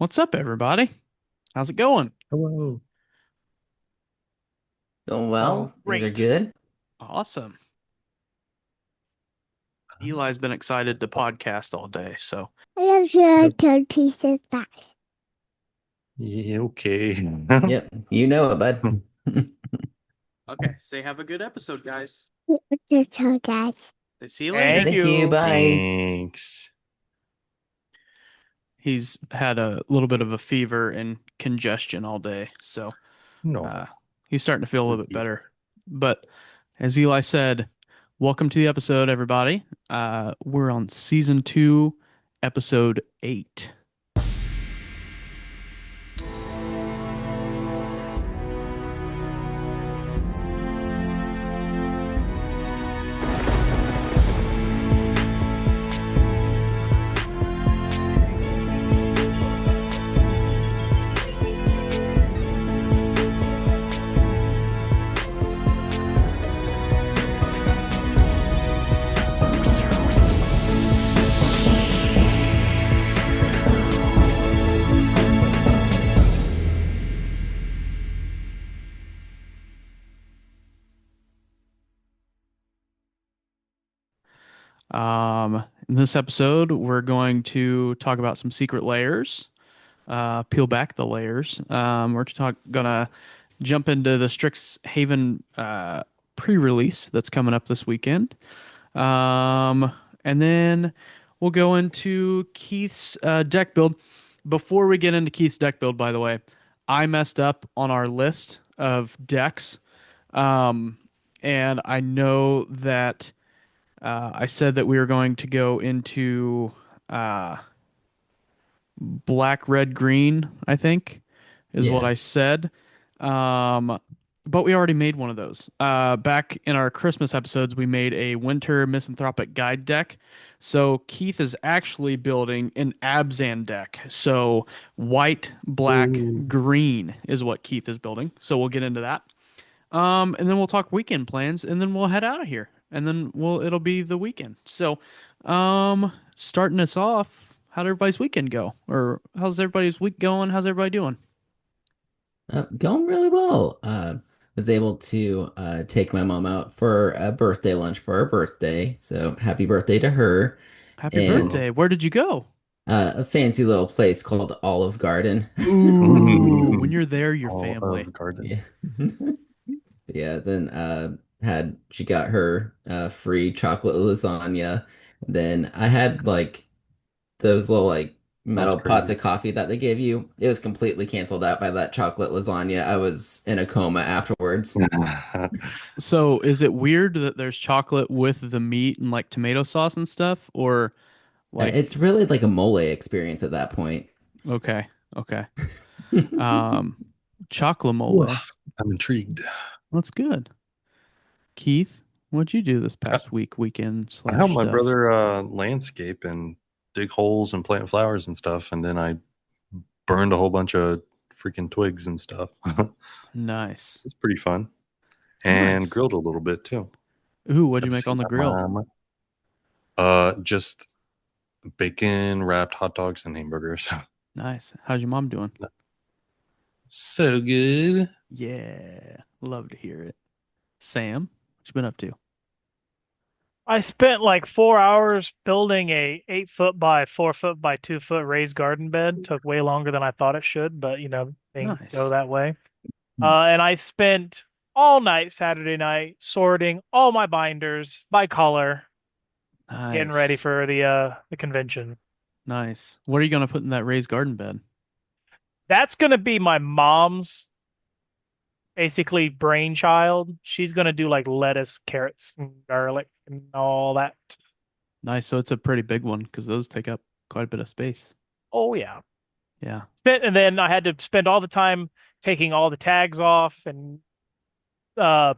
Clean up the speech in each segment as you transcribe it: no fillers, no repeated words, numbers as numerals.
What's up, everybody? How's it going? Hello. Going well. Things are Great. good. Awesome. Eli's been excited to podcast all day, so I love your turkey sister. Yeah, okay. Yep, you know it, bud. okay. Say have a good episode, guys. Your guys. Say see you later. Thank Thank you. you. you. Bye. Thanks. He's had a little bit of a fever and congestion all day, so No. uh, he's starting to feel a little bit better. But as Eli said, welcome to the episode, everybody. We're on season 2, episode 8. In this episode, we're going to talk about some secret layers, peel back the layers. Gonna jump into the Strixhaven pre-release that's coming up this weekend, um, and then we'll go into Keith's deck build. Before we get into Keith's deck build, by the way, I messed up on our list of decks, um, and I know that. I said that we were going to go into uh, black, red, green, I think is what Yeah. I said. Um, but we already made one of those. Back in our Christmas episodes, we made a winter misanthropic guide deck. So Keith is actually building an Abzan deck. So white, black, Ooh. green is what Keith is building. So we'll get into that. And then we'll talk weekend plans, and then we'll head out of here, and then it'll be the weekend. So, starting us off, how'd everybody's weekend go, or how's everybody's week going? How's everybody doing? Going really well. Was able to take my mom out for a birthday lunch for her birthday. So happy birthday to her. Happy And birthday! Where did you go? a fancy little place called Olive Garden. Ooh, when you're there, you're All family. of garden. Yeah. Yeah, then had she got her free chocolate lasagna. Then I had like those little like Sounds metal pots crazy. of coffee that they gave you. It was completely canceled out by that chocolate lasagna. I was in a coma afterwards. So, is it weird that there's chocolate with the meat and like tomato sauce and stuff, or It's like, really like a mole experience at that point. okay, okay, um, chocolate Whoa, mole. I'm intrigued. That's good. Keith, what'd you do this I, past weekend I slash helped my stuff? brother landscape and dig holes and plant flowers and stuff, and then I burned a whole bunch of freaking twigs and stuff. Nice. It's pretty fun. And Nice. grilled a little bit too. Ooh, what'd Got you to make see on the my grill? mom. Just bacon wrapped hot dogs and hamburgers. Nice. How's your mom doing? So good. Yeah, love to hear it. Sam, what you been up to? Uh, I spent like 4 hours building a 8 foot by 4 foot by 2 foot raised garden bed. Took way longer than I thought it should, but things go Nice. that way. And I spent all night Saturday night sorting all my binders by color, getting ready Nice. for the convention. Nice. What are you gonna put in that raised garden bed? That's gonna be my mom's basically brainchild. She's gonna do like lettuce, carrots, and garlic and all that. Nice. So it's a pretty big one because those take up quite a bit of space. Oh yeah. Yeah. And then I had to spend all the time taking all the tags off and uh,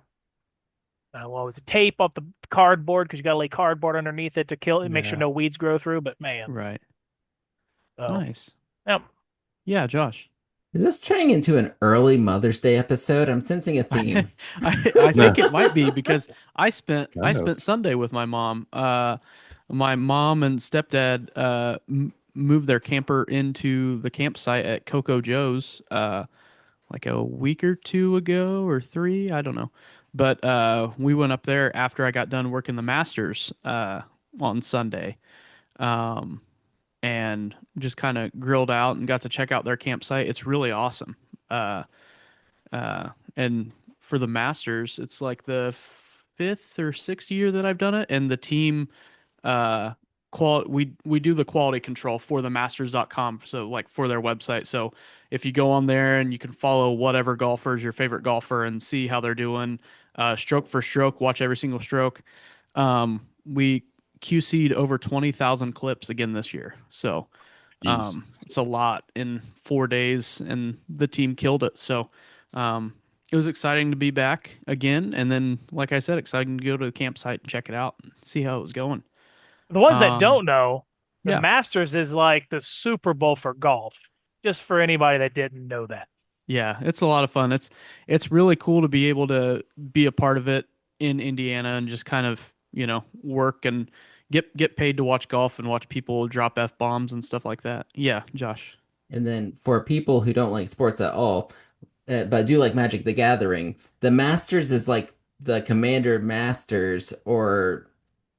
what was it, tape up the cardboard because you got to lay cardboard underneath it to kill it, make sure Yeah. no weeds grow through. But man, Right. so Nice. yeah. Yeah, Josh. Is this turning into an early Mother's Day episode? I'm sensing a I theme. I think it might be because I Kind of. spent Sunday with my mom. My mom and stepdad moved their camper into the campsite at Coco Joe's like a week or two ago or three, I don't know. But we went up there after I got done working the Masters on Sunday, and just kind of grilled out and got to check out their campsite. It's really awesome. Uh, and for the Masters, it's like the fifth or sixth year that I've done it, and the team uh we do the quality control for the masters.com, so like for their website. So if you go on there and you can follow whatever golfer is your favorite golfer and see how they're doing stroke for stroke, watch every single stroke. We QC'd over 20,000 clips again this year. So Jeez. it's a lot in 4 days, and the team killed it. So it was exciting to be back again, and then like I said, exciting to go to the campsite and check it out and see how it was going. The ones that Um, don't know, the yeah, Masters is like the Super Bowl for golf. Just for anybody that didn't know that. yeah, it's a lot of fun. It's really cool to be able to be a part of it in Indiana and just kind of, work and get paid to watch golf and watch people drop F bombs and stuff like that. Yeah, Josh. And then for people who don't like sports at all, but do like Magic the Gathering, the Masters is like the Commander Masters or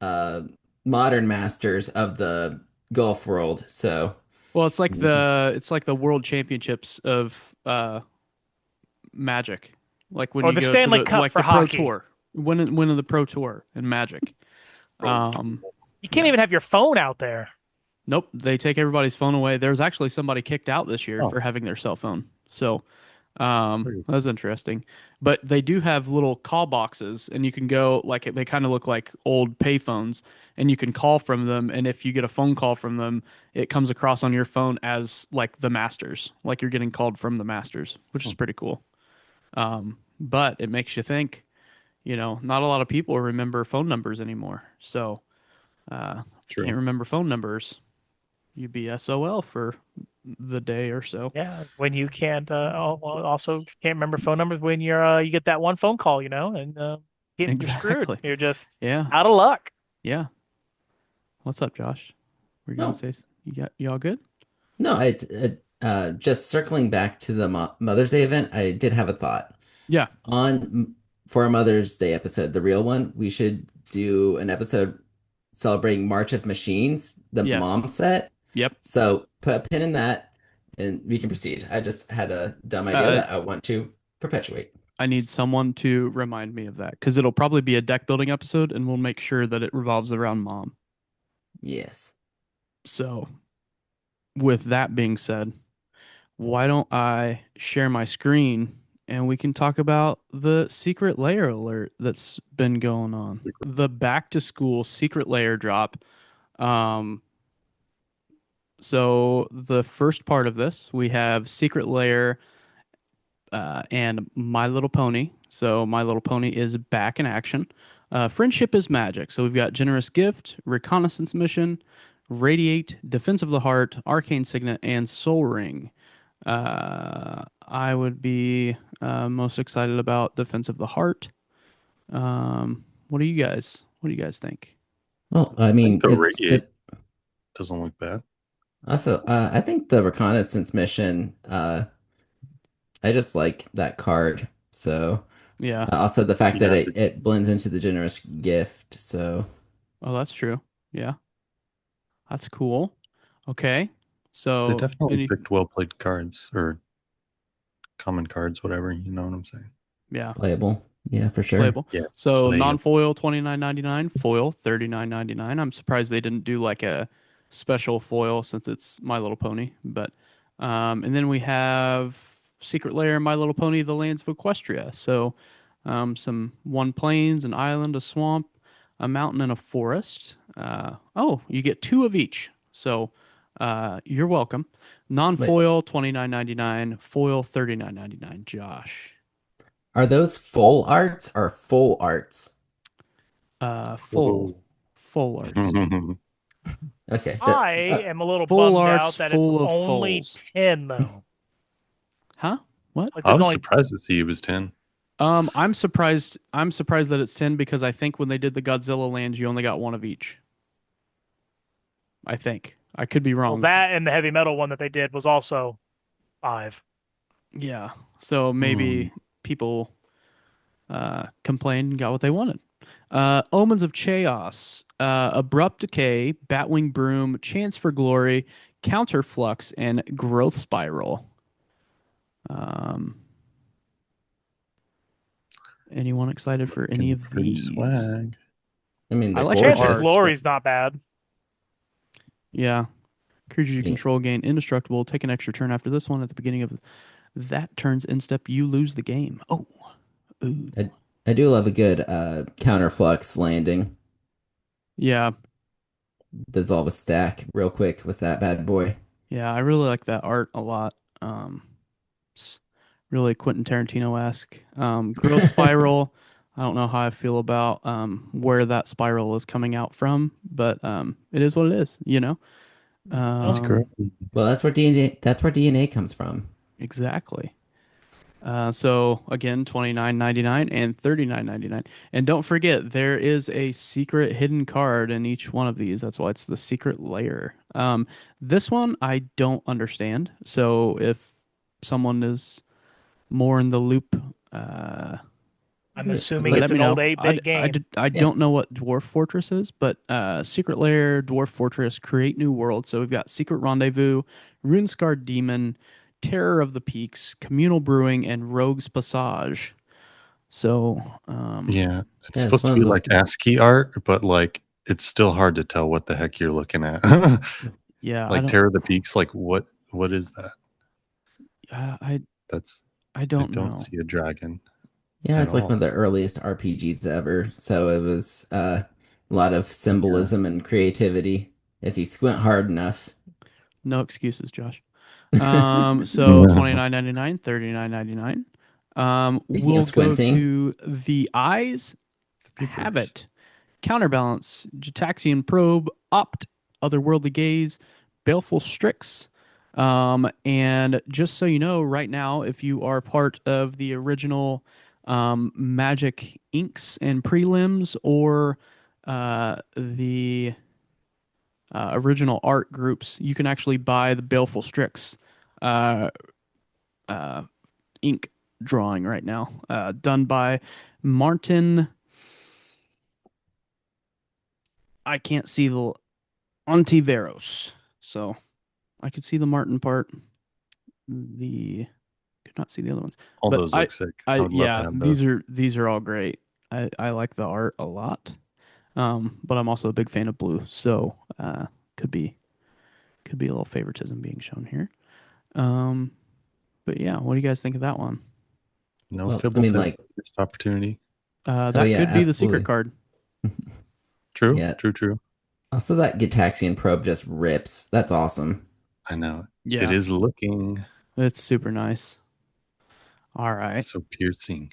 uh, Modern Masters of the golf world. So, Well, it's like the World Championships of Magic. Like when Or you the go to Stanley the Cup like for the Pro hockey. Tour, winning the Pro Tour in Magic. Bro, You can't Yeah. even have your phone out there. Nope, they take everybody's phone away. There's actually somebody kicked out this year oh, for having their cell phone. So, pretty- that's interesting. But they do have little call boxes, and you can go like they kind of look like old payphones, and you can call from them. And if you get a phone call from them, it comes across on your phone as like the Masters, like you're getting called from the Masters, which is hmm, pretty cool. But it makes you think, not a lot of people remember phone numbers anymore. So, if you true. can't remember phone numbers, you'd be SOL for the day or so. Yeah, when you can't also can't remember phone numbers when you get that one phone call, and you're screwed. Exactly. You're just Yeah. out of luck. Yeah. What's up, Josh? We're gonna no, say y'all good? no, just circling back to the Mother's Day event, I did have a thought. Yeah. On for a Mother's Day episode, the real one, we should do an episode celebrating March of Machines, the Yes. mom set. Yep. So put a pin in that and we can proceed. I just had a dumb idea Uh, that I want to perpetuate. I need someone to remind me of that because it'll probably be a deck building episode, and we'll make sure that it revolves around mom. Yes. So, with that being said, why don't I share my screen and we can talk about the Secret Lair alert that's been going on. The back to school Secret Lair drop. Um, so the first part of this, we have Secret Lair and My Little Pony. So My Little Pony is back in action. Friendship is magic. So we've got Generous Gift, Reconnaissance Mission, Radiate, Defense of the Heart, Arcane Signet, and Soul Ring. I would be most excited about Defense of the Heart. What do you guys think? Well, I I think mean, the it's radiate it doesn't look bad. also I think the reconnaissance mission, I just like that card. So Yeah. also the fact that Yeah, it blends into the generous gift. So Oh, that's true. Yeah. That's cool. Okay. they So definitely any picked well played cards or common cards, whatever. You know what I'm saying? yeah. playable. Yeah, for sure. Playable. Yes. So Playable. non-foil 29.99, foil 39.99. I'm surprised they didn't do like a special foil since it's My Little Pony. But and then we have Secret Lair, My Little Pony, The Lands of Equestria. So some one plains, an island, a swamp, a mountain, and a forest. Oh, you get two of each. So you're welcome. Wait, Non-foil 29.99, foil 39.99. Josh. are those full arts or full arts? Full Whoa. arts. Okay, I am a little Full bummed arts out that it's full of only foals. 10 though. Huh? What? Like I there's was only surprised to see it was 10. I'm surprised. I'm surprised that it's 10 because I think when they did the Godzilla lands, you only got one of each. I think. I could be Well, wrong. that and the heavy metal one that they did was also 5. Yeah. So maybe people complained and got what they wanted. Omens of Chaos, Abrupt Decay, Batwing Broom, Chance for Glory, Counterflux, and Growth Spiral. Anyone excited for any of Pretty these? swag. I mean, I they're like the Chance of art. gorgeous. Glory's not bad. Yeah. Creatures you Yeah. control gain indestructible. Take an extra turn after this one. At the beginning of that turn's end step, you lose the game. Oh. Ooh. I do love a good counterflux landing. Yeah. Dissolve a stack real quick with that bad boy. Yeah, I really like that art a lot. It's really Quentin Tarantino-esque. Growth Spiral. I don't know how I feel about where that spiral is coming out from, but it is what it is, you know? That's great. Well, that's where DNA comes from. Exactly. So again, $29.99 and $39.99. And don't forget, there is a secret hidden card in each one of these. That's why it's the Secret Lair. This one I don't understand. So if someone is more in the loop, I'm Yes, assuming like- it's let me an old know. 8-bit game. I Yeah. don't know what Dwarf Fortress is, but Secret Lair, Dwarf Fortress, Create New World. So we've got Secret Rendezvous, Runescarred Demon, Terror of the Peaks, Communal Brewing, and Rogue's Passage. So, Yeah, it's Yeah, it's supposed to one be of the like ASCII art, but like it's still hard to tell what the heck you're looking at. yeah, Like Terror of the Peaks, like what is that? I That's I I don't don't know. see a dragon Yeah, at it's like one all. of the earliest RPGs ever. So it was a lot of symbolism and creativity if you squint hard enough. No excuses, Josh. So $29.99, $39.99. Speaking of We'll go squinting, to The Eyes Have Jeepers. It. Counterbalance, Jataxian Probe, Opt, Otherworldly Gaze, Baleful Strix. And just so you know, right now, if you are part of the original Magic Inks and Prelims or the original art groups, you can actually buy the Baleful Strix uh, uh, ink drawing right now, done by Martin. I can't see the Ontiveros, so I could see the Martin part. The could not see the other ones, All but those look sick. I I would love to yeah, have those. these are all great. I like the art a lot, but I'm also a big fan of blue, so could be a little favoritism being shown here. But yeah, what do you guys think of that one? No well, I fibble mean, fib like, missed opportunity. oh That yeah, could be the secret absolutely. card. True, Yeah. true. Also, that Gitaxian probe just rips. That's awesome. I know. It Yeah, is looking it's super nice. All right, so piercing.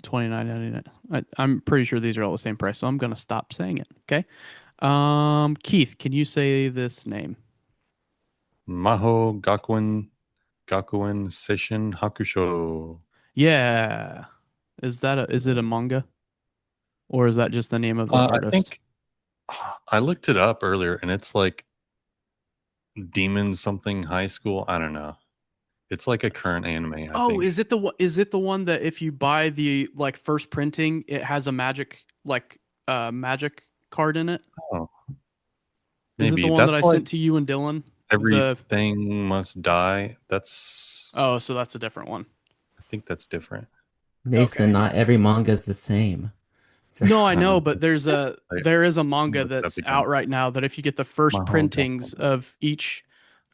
$29.99. I'm pretty sure these are all the same price, so I'm gonna stop saying it. Okay. Keith, can you say this name? Maho Gakuen Seishin Hakusho. Yeah. Is it a manga or is that just the name of the I artist? think I looked it up earlier and it's like Demon something high school. I don't know. It's like a current anime, I Oh, think. is it the one that if you buy the like first printing, it has a magic card in it? Oh, Is it the maybe one that I that's like sent to you and Dylan? The everything must die. That's Oh, so that's a different one. I think that's different. Nathan, Okay. not every manga is the same. No, I I don't know, know. but I there is a manga looked it up that's again. out right now that if you get the first Maho printings Gakuen.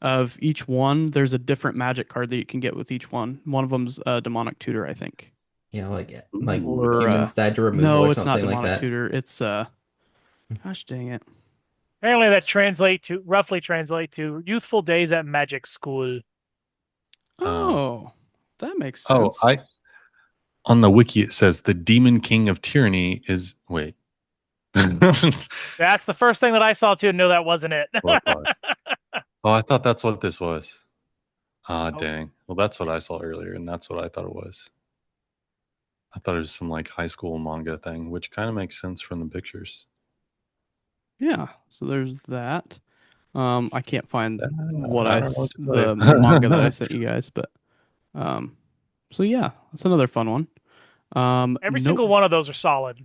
of each one, there's a different magic card that you can get with each one. One of them's a demonic tutor, I think. Yeah, like Ooh. Or humans died to removal no, or it's not something like demonic that. tutor. It's gosh dang it. Apparently, that roughly translate to youthful days at magic school. Oh. Oh, that makes Oh, sense. on the wiki it says the demon king of tyranny is wait. What That's the first thing that I saw too. No, that wasn't it. was? Oh, I thought that's what this was. Ah, Oh. dang. Well, that's what I saw earlier, and that's what I thought it was. I thought it was some like high school manga thing, which kind of makes sense from the pictures. Yeah, so there's that. I can't find I don't know what to tell the manga that I you. sent you guys, but um, so yeah, that's another fun one. Every single one of those are solid.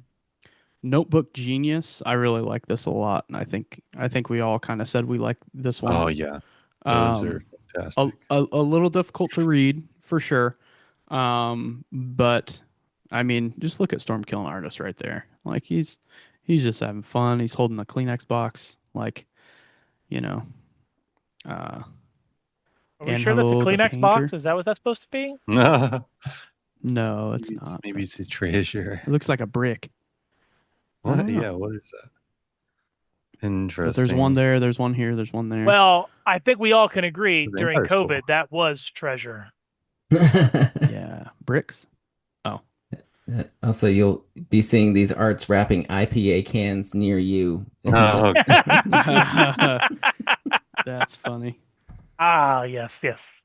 Notebook Genius. I really like this a lot, and I think we all kind of said we like this one. Oh yeah, those are Um, fantastic. a little difficult to read for sure. But I mean, just look at Storm Killing Artist right there. Like he's just having fun. He's holding a Kleenex box, like you know. Uh, Are we and sure that's a hello, the Kleenex box? painter. Is that what that's supposed to be? No, it's maybe not. maybe But it's his treasure. it looks like a brick. I What? don't know. Yeah, what is that? But there's one Interesting. there. There's one here. There's one there. Well, I think we all can agree The during Vampire's cool. COVID that was treasure. Yeah, bricks. Oh, Also, you'll be seeing these arts wrapping IPA cans near you. And Oh, just that's funny. Ah, yes, yes.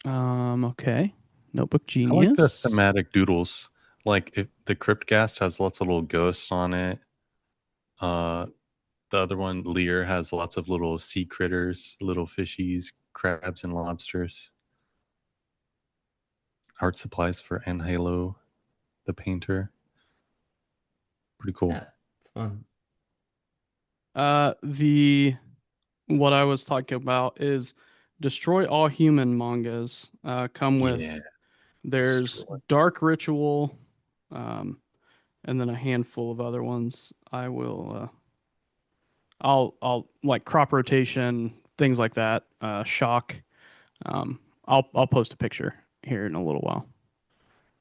Okay. Notebook I like the Genius. thematic doodles. Like if the Crypt Ghast has lots of little ghosts on it. Uh, the other one, Lear, has lots of little sea critters, little fishies, crabs, and lobsters. Art supplies for Halo, the painter. Pretty cool. yeah, it's fun. The what I was talking about is destroy all human mangas. Come Yeah. with there's Destroy. Dark Ritual, um, and then a handful of other ones. I'll like crop rotation, things like that. Shock. I'll post a picture here in a little while.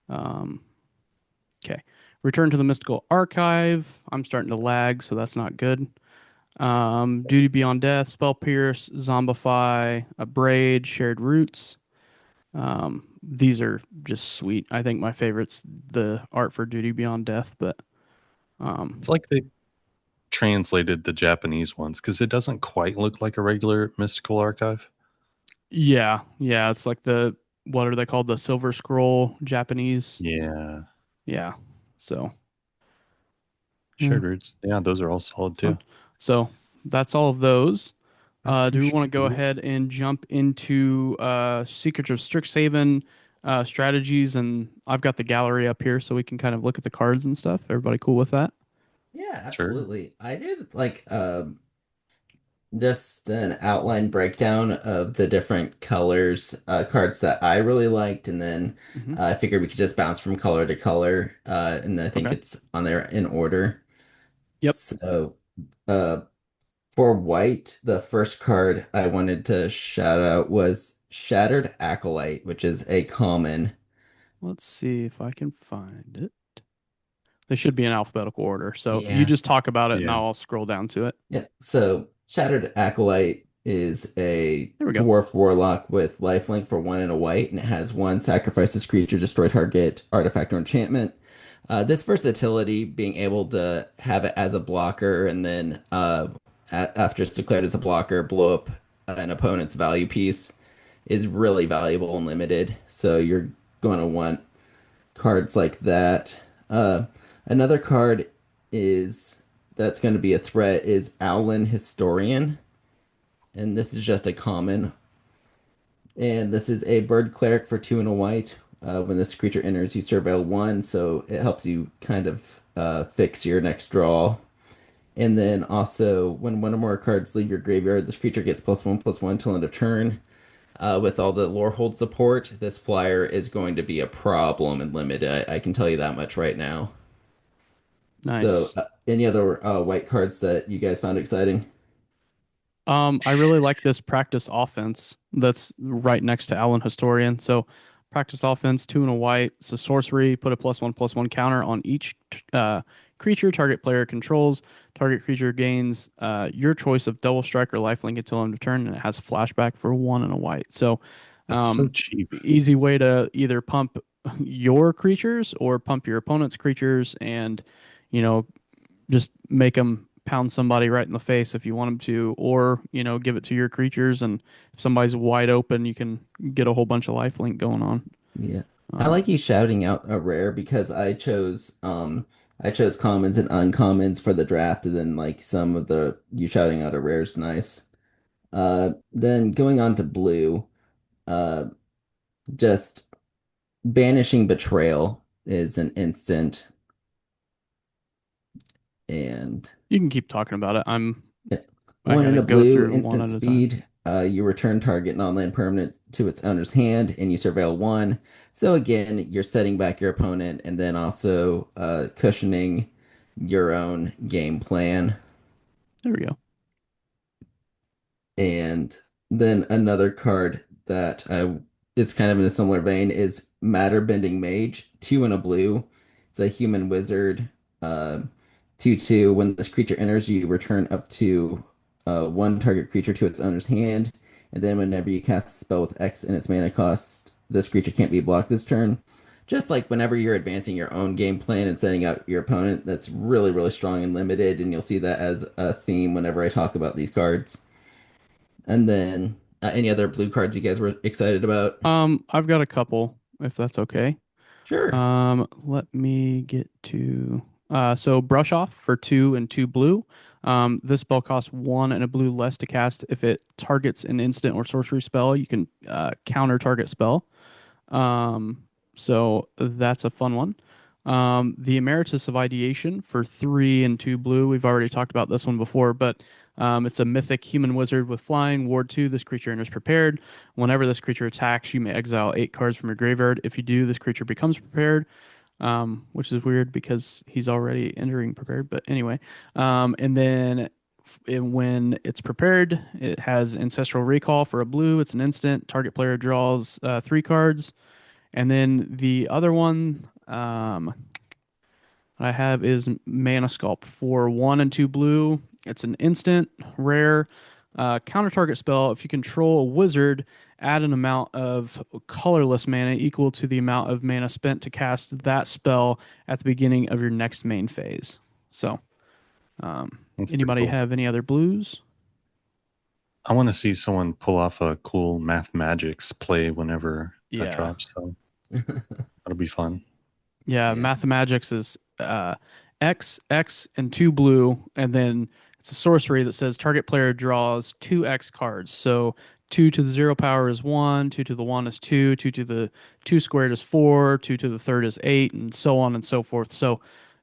Um, okay. Return to the Mystical Archive. I'm starting to lag, so that's not good. Duty Beyond Death, Spell Pierce, Zombify, Abrade, Shared Roots. These are just sweet. I think my favorite's the art for Duty Beyond Death, but It's like they translated the Japanese ones because it doesn't quite look like a regular mystical archive. yeah, it's like the what are they called? The Silver Scroll Japanese. Yeah. Yeah. So, yeah, Shared roots. Yeah, those are all solid fun. too. So that's all of those. Do we want to go Appreciate it. ahead and jump into Secrets of Strixhaven strategies? And I've got the gallery up here so we can kind of look at the cards and stuff. Everybody cool with that? Yeah, Sure. absolutely. I did like just an outline breakdown of the different colors cards that I really liked, and then Hmm. I figured we could just bounce from color to color, and I think Okay. it's on there in order. Yep. So, uh, for white, the first card I wanted to shout out was Shattered Acolyte, which is a common. Let's see if I can find it. They should be in alphabetical order. So you Yeah. just talk about it and Yeah. I'll scroll down to it. Yeah. So Shattered Acolyte is a There we go. dwarf warlock with lifelink for 1 and a white, and it has one sacrifice this creature, destroy target artifact or enchantment. This versatility, being able to have it as a blocker and then after it's declared as a blocker, blow up an opponent's value piece, is really valuable and limited. So you're going to want cards like that. Uh, Another card is that's going to be a threat is Owlin Historian, and this is just a common. And this is a bird cleric for 2 and a white. When this creature enters, you surveil one, so it helps you kind of fix your next draw. And then also, when one or more cards leave your graveyard, this creature gets +1/+1 till end of turn. With all the Lorehold support, this flyer is going to be a problem and limited. I can tell you that much right now. So, Nice. any other white cards that you guys found exciting? I really like this practice offense that's right next to Alan Historian. So, practice offense, 2 and a white. It's a sorcery. Put a +1/+1 counter on each creature target player controls. Target creature gains your choice of double strike or lifelink until end of turn, and it has flashback for 1 and a white. So, That's so um, cheap. easy way to either pump your creatures or pump your opponent's creatures, and you know just make them pound somebody right in the face if you want them to, or give it to your creatures, and if somebody's wide open, you can get a whole bunch of lifelink going on. Yeah. I Um, like you shouting out a rare because I chose I chose commons and uncommons for the draft, and then like some of the you shouting out a rare is nice. Then going on to blue, uh, just banishing betrayal is an instant, and You can keep talking about it. I one in gotta a go blue, through one instant at a time. speed. You return target non-land permanent to its owner's hand, and you surveil one. So again, you're setting back your opponent, and then also cushioning your own game plan. There we go. And then another card that is kind of in a similar vein is Matter Bending Mage, two in a blue. It's a human wizard, uh, 2/2. When this creature enters, you return up to one target creature to its owner's hand. And then whenever you cast a spell with X in its mana cost, this creature can't be blocked this turn. Just like whenever you're advancing your own game plan and setting out your opponent, that's really, really strong and limited. And you'll see that as a theme whenever I talk about these cards. And then any other blue cards you guys were excited about? I've got a couple, if that's okay. Sure. Let me get to so brush off for 2 and 2 blue. This spell costs 1 and a blue less to cast. If it targets an instant or sorcery spell, you can counter target spell. Um, so that's a fun one. The Emeritus of Ideation for 3 and 2 blue. We've already talked about this one before, but it's a mythic human wizard with flying. Ward 2, this creature enters prepared. Whenever this creature attacks, you may exile 8 cards from your graveyard. If you do, this creature becomes prepared, which is weird because he's already entering prepared. But anyway, and then when it's prepared, it has Ancestral Recall for a blue. It's an instant. Target player draws 3 cards. And then the other one I have is Mana Sculpt for 1 and 2 blue. It's an instant, rare, counter target spell. If you control a wizard, add an amount of colorless mana equal to the amount of mana spent to cast that spell at the beginning of your next main phase. So, That's pretty anybody cool. have any other blues? I want to see someone pull off a cool Math Magics play whenever that Yeah. drops. So that'll be fun. Yeah, Yeah. Mathemagics is X, X, and 2 blue, and then it's a sorcery that says target player draws 2 X cards. So 2 to the 0 power is 1, 2 to the 1 is 2, 2 to the 2 squared is 4, 2 to the 3rd is 8, and so on and so forth. So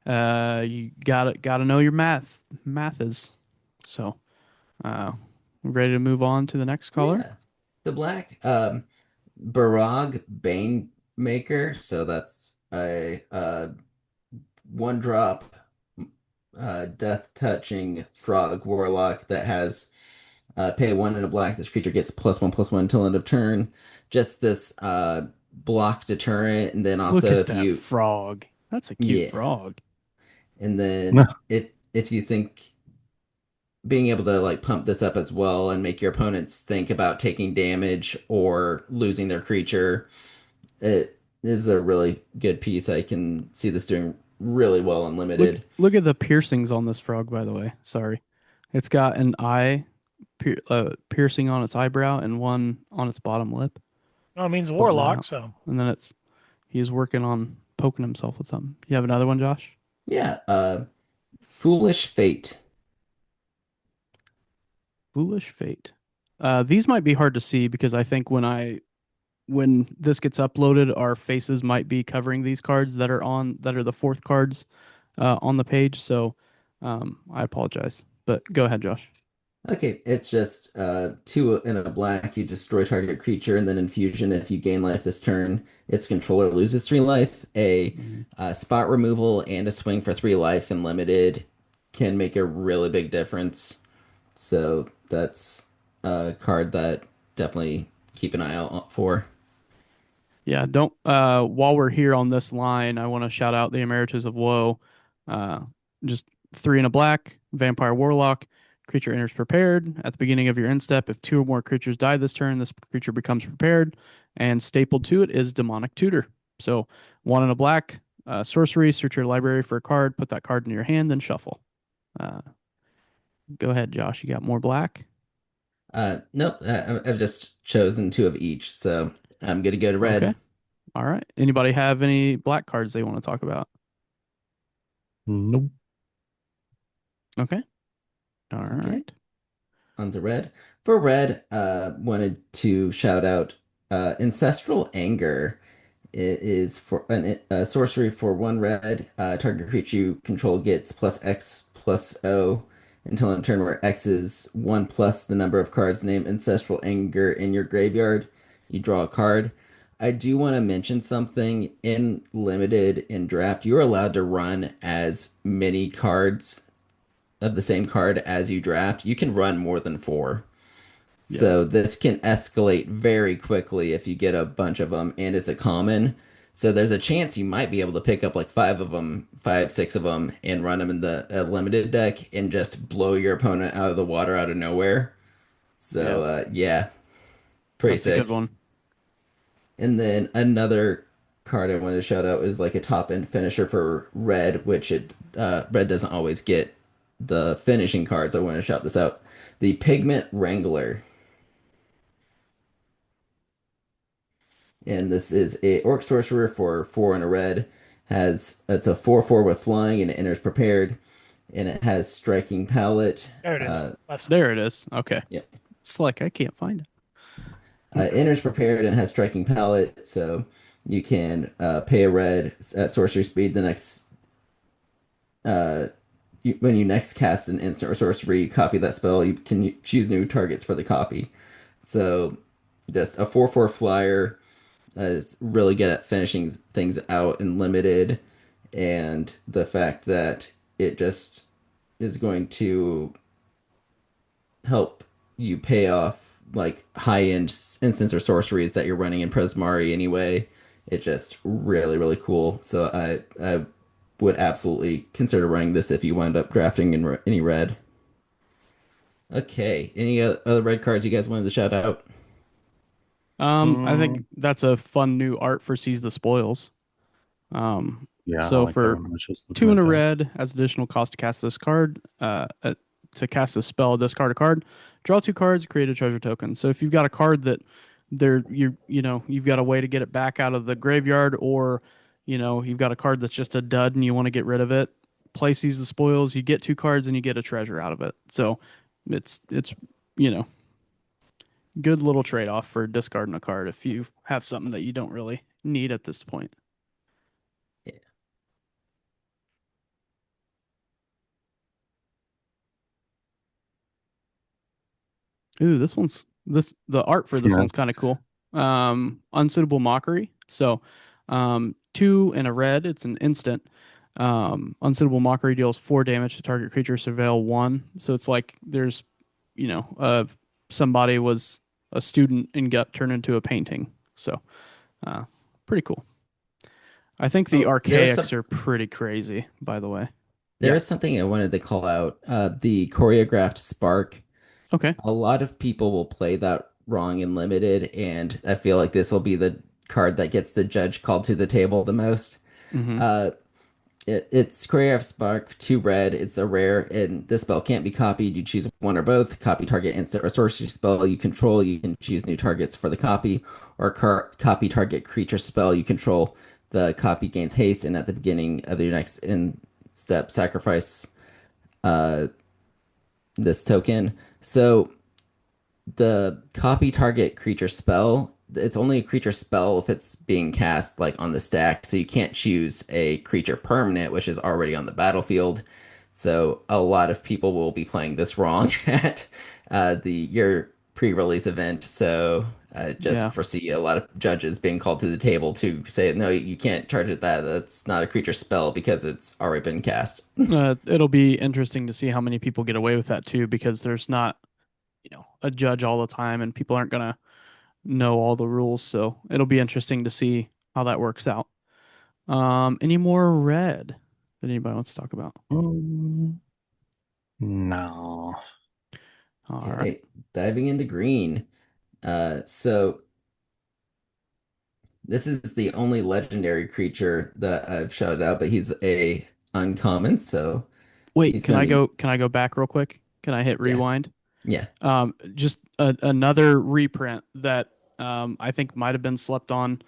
you gotta know your math is. So ready to move on to the next color? Yeah. The black Barag Bane Maker. So that's a one drop death touching frog warlock that has pay one in a black. This creature gets +1/+1 until end of turn. Just this block deterrent, and then Look also at if that you frog. That's a cute yeah, frog. and then if you think being able to like pump this up as well and make your opponents think about taking damage or losing their creature, it is a really good piece. I can see this doing really well Look unlimited. look at the piercings on this frog, by the way. Sorry. It's got an piercing on its eyebrow and one on its bottom lip. Oh, it means Poking that warlock, out. so And then he's working on poking himself with something. You have another one, Josh? Yeah, Foolish Fate. Foolish Fate. These might be hard to see because I think when this gets uploaded, our faces might be covering these cards that are the fourth cards on the page. So I apologize. But go ahead, Josh. Okay, it's just two in a black. You destroy target creature, and then infusion. If you gain life this turn, its controller loses 3 life. A Mhm. spot removal and a swing for 3 life and limited can make a really big difference. So that's a card that definitely keep an eye out for. Yeah, don't while we're here on this line, I want to shout out the Emeritus of Woe. Uh just 3 and a black, Vampire Warlock. Creature enters prepared. At the beginning of your end step, if 2 or more creatures die this turn, this creature becomes prepared. And stapled to it is Demonic Tutor. So 1 and a black, sorcery, search your library for a card, put that card in your hand, then shuffle. Uh Go ahead, Josh. You got more black? Nope, I've just chosen two of each, so I'm gonna go to red. Okay. All right. Anybody have any black cards they want to talk about? Nope. Okay. All Okay. right. On to red. For red, wanted to shout out Ancestral Anger. It is for a sorcery for one red. Target creature you control gets plus X plus O until in turn where X is one plus the number of cards named Ancestral Anger in your graveyard. You draw a card. I do want to mention something in limited in draft. You're allowed to run as many cards of the same card as you draft. You can run more than four. Yep. So this can escalate very quickly if you get a bunch of them and it's a common. So there's a chance you might be able to pick up like five of them, five, six of them, and run them in the limited deck and just blow your opponent out of the water out of nowhere. Yeah. So yeah, pretty That's a good sick. one. And then another card I wanted to shout out is like a top end finisher for red, which red doesn't always get the finishing cards. I want to shout this out. The Pigment Wrangler. And this is a orc sorcerer for four and a red. Has it's a 4/4 with flying and it enters prepared, and it has striking palette. There it is. Uh, Left side. There it is. Okay. yeah, It's like I can't find it. Okay. enters prepared and has striking palette, so you can pay a red at sorcery speed. The next uh, when you next cast an instant or sorcery, you copy that spell. You can choose new targets for the copy. So just a 4/4 flyer. It's really good at finishing things out in limited, and the fact that it just is going to help you pay off like high-end instants or sorceries that you're running in Prismari anyway. It's just really, really cool. So I would absolutely consider running this if you wind up drafting in any red. Okay, any other red cards you guys wanted to shout out? I think Mm, that's a fun new art for Seize the Spoils. Um, yeah, I so like that for one. I was just looking two and at a that. red as additional cost to cast this card, to cast a spell, discard a card, draw two cards, create a treasure token. So if you've got a card that you've got a way to get it back out of the graveyard, or you've got a card that's just a dud and you want to get rid of it, play Seize the Spoils. You get two cards and you get a treasure out of it. So it's you know good little trade off for discarding a card if you have something that you don't really need at this point. Yeah. Ooh, the art for this Yeah. one's kind of cool. Unsuitable Mockery. So, two and a red. It's an instant. Unsuitable Mockery deals 4 damage to target creature. Surveil one. So it's like there's, somebody was a student and got turned into a painting. So, uh, pretty cool. I think the Oh, archaics are pretty crazy, by the way. there Yeah. is something I wanted to call out. The choreographed spark. Okay. A lot of people will play that wrong in limited, and I feel like this will be the card that gets the judge called to the table the most. Mm-hmm. Uh, it's Courier of Spark, two red. It's a rare, and this spell can't be copied. You choose one or both. Copy target instant or sorcery spell you control. You can choose new targets for the copy, or copy target creature spell you control. The copy gains haste, and at the beginning of your next in step, sacrifice uh, this token. So the copy target creature spell, it's only a creature spell if it's being cast like on the stack, so you can't choose a creature permanent which is already on the battlefield. So a lot of people will be playing this wrong at the your pre-release event. So just Yeah. foresee a lot of judges being called to the table to say no, you can't charge it that. That's not a creature spell because it's already been cast. It'll be interesting to see how many people get away with that too, because there's not, a judge all the time and people aren't gonna know all the rules. So it'll be interesting to see how that works out. Any more red that anybody wants to talk about? Mm, no. All right. Okay, diving into green. So this is the only legendary creature that I've shouted out, but he's a uncommon, so Wait, he's gonna be can I go back real quick? Can I hit yeah, rewind? yeah. Just another reprint that I think might have been slept on.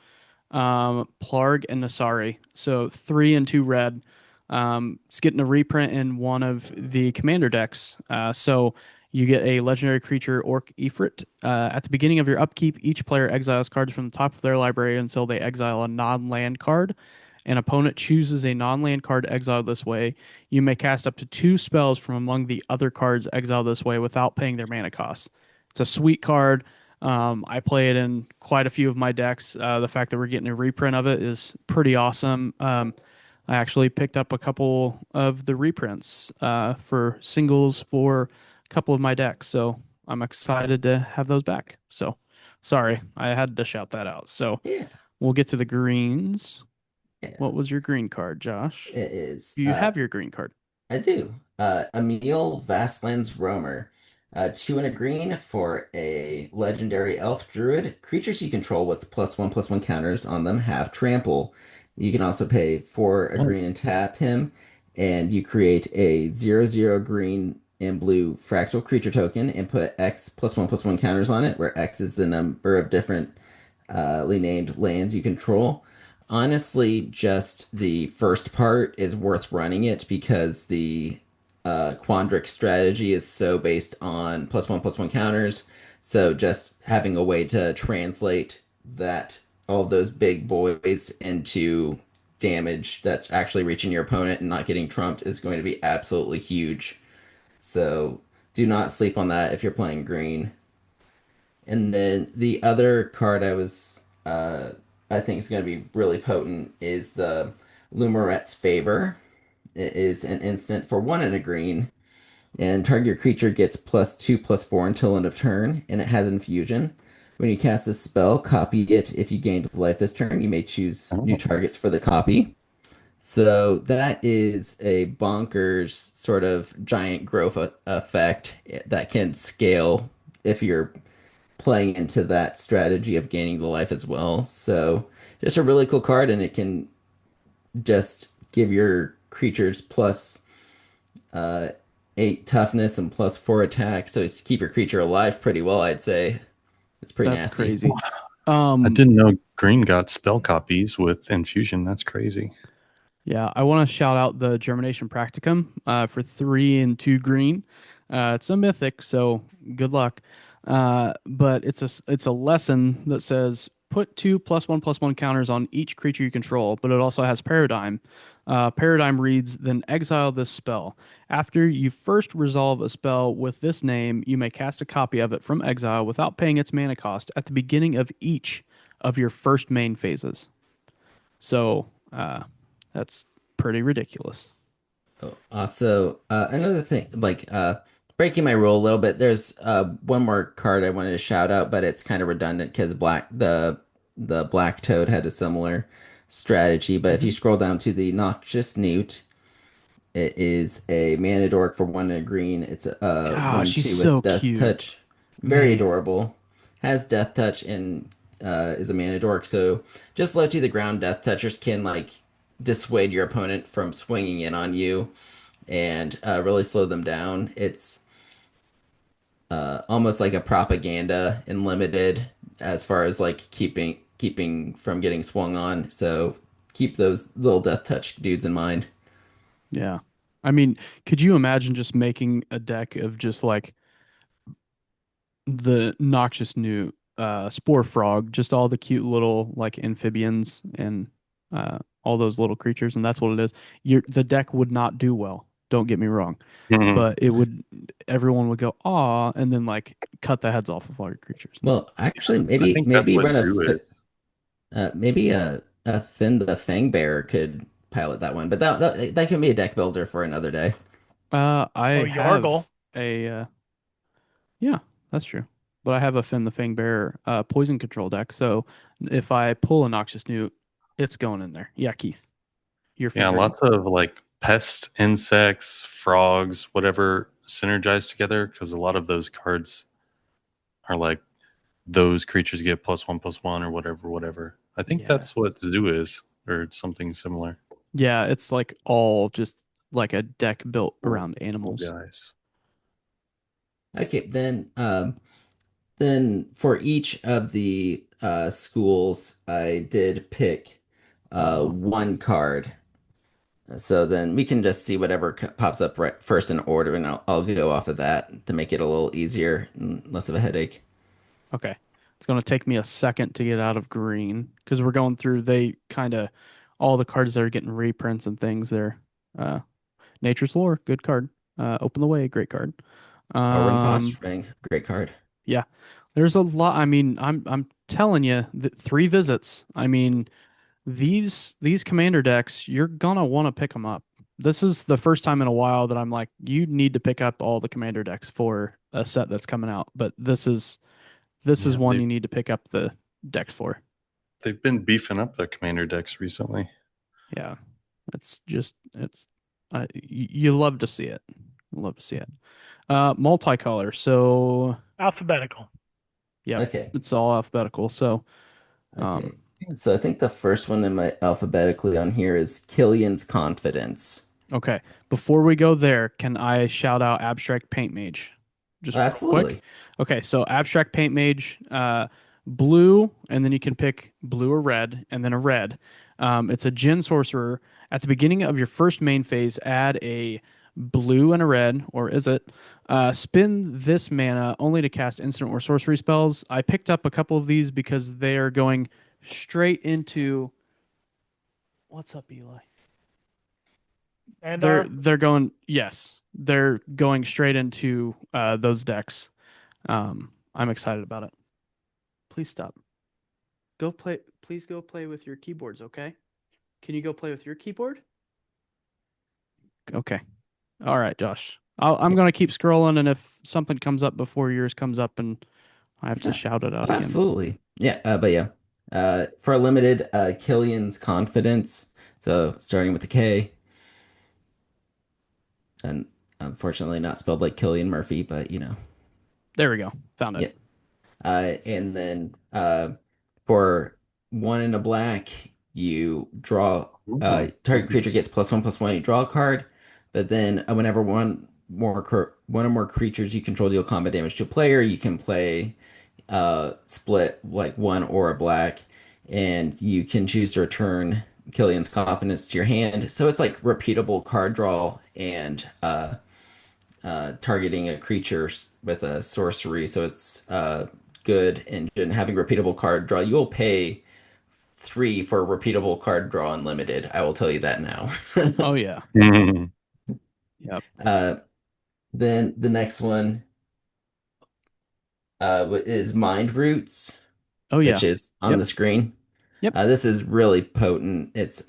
Plarg and Nasari. So 3 and 2 red. It's getting a reprint in one of the commander decks. So you get a legendary creature, Orc Ifrit. At the beginning of your upkeep, each player exiles cards from the top of their library until they exile a non-land card. An opponent chooses a non-land card exiled this way. You may cast up to 2 spells from among the other cards exiled this way without paying their mana cost. It's a sweet card. I play it in quite a few of my decks. The fact that we're getting a reprint of it is pretty awesome. I actually picked up a couple of the reprints for singles for a couple of my decks, so I'm excited to have those back. So, sorry, I had to shout that out. So, Yeah, we'll get to the greens. yeah. What was your green card, Josh? It is. Do you have your green card? I do. Emil Vastland's Roamer. 2 and a green for a legendary elf druid. Creatures you control with +1/+1 counters on them have trample. You can also pay for a Oh. green and tap him, and you create a 0/0 green and blue fractal creature token and put X +1/+1 counters on it, where X is the number of different named lands you control. Honestly, just the first part is worth running it because the Quandrix strategy is so based on +1/+1 counters. So just having a way to translate that all of those big boys into damage that's actually reaching your opponent and not getting trumped is going to be absolutely huge. So do not sleep on that if you're playing green. And then the other card I think is going to be really potent is the Lumeret's Favor. It is an instant for 1 and a green, and target creature gets +2/+4 until end of turn, and it has infusion. When you cast a spell, copy it. If you gained life this turn, you may choose new Oh. targets for the copy. So that is a bonkers sort of giant growth effect that can scale if you're playing into that strategy of gaining the life as well. So just a really cool card, and it can just give your creatures uh, 8 toughness and +4 attack. So it's keep your creature alive pretty well, I'd say. It's pretty That's nasty. crazy. I didn't know green got spell copies with infusion. That's crazy. Yeah, I want to shout out the Germination Practicum for 3 and 2 green. It's a mythic, so good luck. But it's a lesson that says put 2 +1/+1 counters on each creature you control, but it also has Paradigm. Paradigm reads, then exile this spell. After you first resolve a spell with this name, you may cast a copy of it from exile without paying its mana cost at the beginning of each of your first main phases. So that's pretty ridiculous. Oh, also, another thing, breaking my rule a little bit. There's one more card I wanted to shout out, but it's kind of redundant because the Black Toad had a similar strategy. But if you Mhm. scroll down to the Noxious Newt, it is a mana dork for 1 and a green. It's a Gosh, she's 1/2 so with Death cute. Touch. Very Man. adorable. Has Death Touch and is a mana dork. So just low to the ground Death Touchers can dissuade your opponent from swinging in on you and really slow them down. It's almost like a propaganda in limited as far as keeping from getting swung on. So keep those little Death Touch dudes in mind. Yeah. I mean, could you imagine just making a deck of just like the noxious new spore frog, just all the cute little like amphibians and all those little creatures, and that's what it is. The deck would not do well. Don't get me wrong, Mhm. but it would. Everyone would go ah, and then like cut the heads off of all your creatures. Well, actually, I maybe think that's maybe what run Zoo is. maybe a Finn the Fang Bearer could pilot that one, but that can be a deck builder for another day. I Oh, have Yargle. a yeah, that's true. But I have a Finn the Fang Bear poison control deck, so if I pull a Noxious Newt, it's going in there. Yeah, Keith, your Yeah, favorite. lots of like pest, insects, frogs, whatever synergize together because a lot of those cards are like those creatures get +1/+1 or whatever, whatever. I think Yeah. that's what Zoo is or something similar. Yeah, it's like all just like a deck built Cool, around cool animals. guys. Okay, then for each of the schools, I did pick Uh-oh. one card. So then we can just see whatever pops up right first in order, and I'll go off of that to make it a little easier and less of a headache. Okay. It's going to take me a second to get out of green because we're going through they kind of all the cards that are getting reprints and things there. Uh Nature's Lore, good card. Open the Way, great card. Orwen Um Fosterfang, great card. yeah. There's a lot. I mean, I'm telling you, three visits. I mean, these commander decks, you're gonna want to pick them up. This is the first time in a while that I'm like, you need to pick up all the commander decks for a set that's coming out. But this is Yeah, one you need to pick up the decks for. they've been beefing up their commander decks recently. Yeah, it's just you love to see it. Love to see it. Multicolor. So Alphabetical. yeah, Okay. it's all alphabetical. So Okay. um, So I think the first one in my alphabetically on here is Killian's Confidence. okay. Before we go there, can I shout out Abstract Paint Mage? Just real quick. Absolutely. Okay, so Abstract Paint Mage, blue, and then you can pick blue or red, and then a red. It's a Djinn sorcerer. At the beginning of your first main phase, add a blue and a red, or is it? Spin this mana only to cast instant or sorcery spells. I picked up a couple of these because they are going straight into. What's up, Eli? And They're going yes, they're going straight into those decks. I'm excited about it. Please stop. Go play. Please go play with your keyboards. Okay? Can you go play with your keyboard? Okay. All right, Josh. I'm gonna keep scrolling, and if something comes up before yours comes up, and I have to Yeah, shout it out again. absolutely. Yeah, but yeah. For a limited, Killian's Confidence. So starting with a K, and unfortunately not spelled like Killian Murphy, but There we go. Found it. yeah. And then for one in a black, you draw Ooh, target creature nice. gets +1/+1. You draw a card, but then whenever one or more creatures you control deal combat damage to a player, you can play split like one or a black, and you can choose to return Killian's Confidence to your hand. So it's like repeatable card draw and targeting a creature with a sorcery. So it's good engine having repeatable card draw. You'll pay 3 for a repeatable card draw unlimited. I will tell you that now. Oh yeah. Mhm. Yep. uh, then the next one is Mind Roots, Oh which yeah. is on Yep. the screen. Yep. This is really potent. It's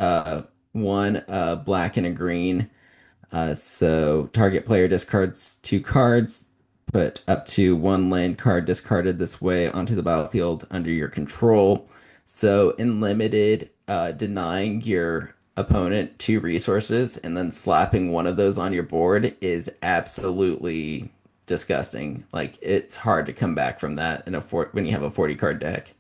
one black and a green. So target player discards 2 cards, put up to one land card discarded this way onto the battlefield under your control. So in limited, denying your opponent 2 resources and then slapping one of those on your board is absolutely disgusting. Like it's hard to come back from that when you have a 40 card deck.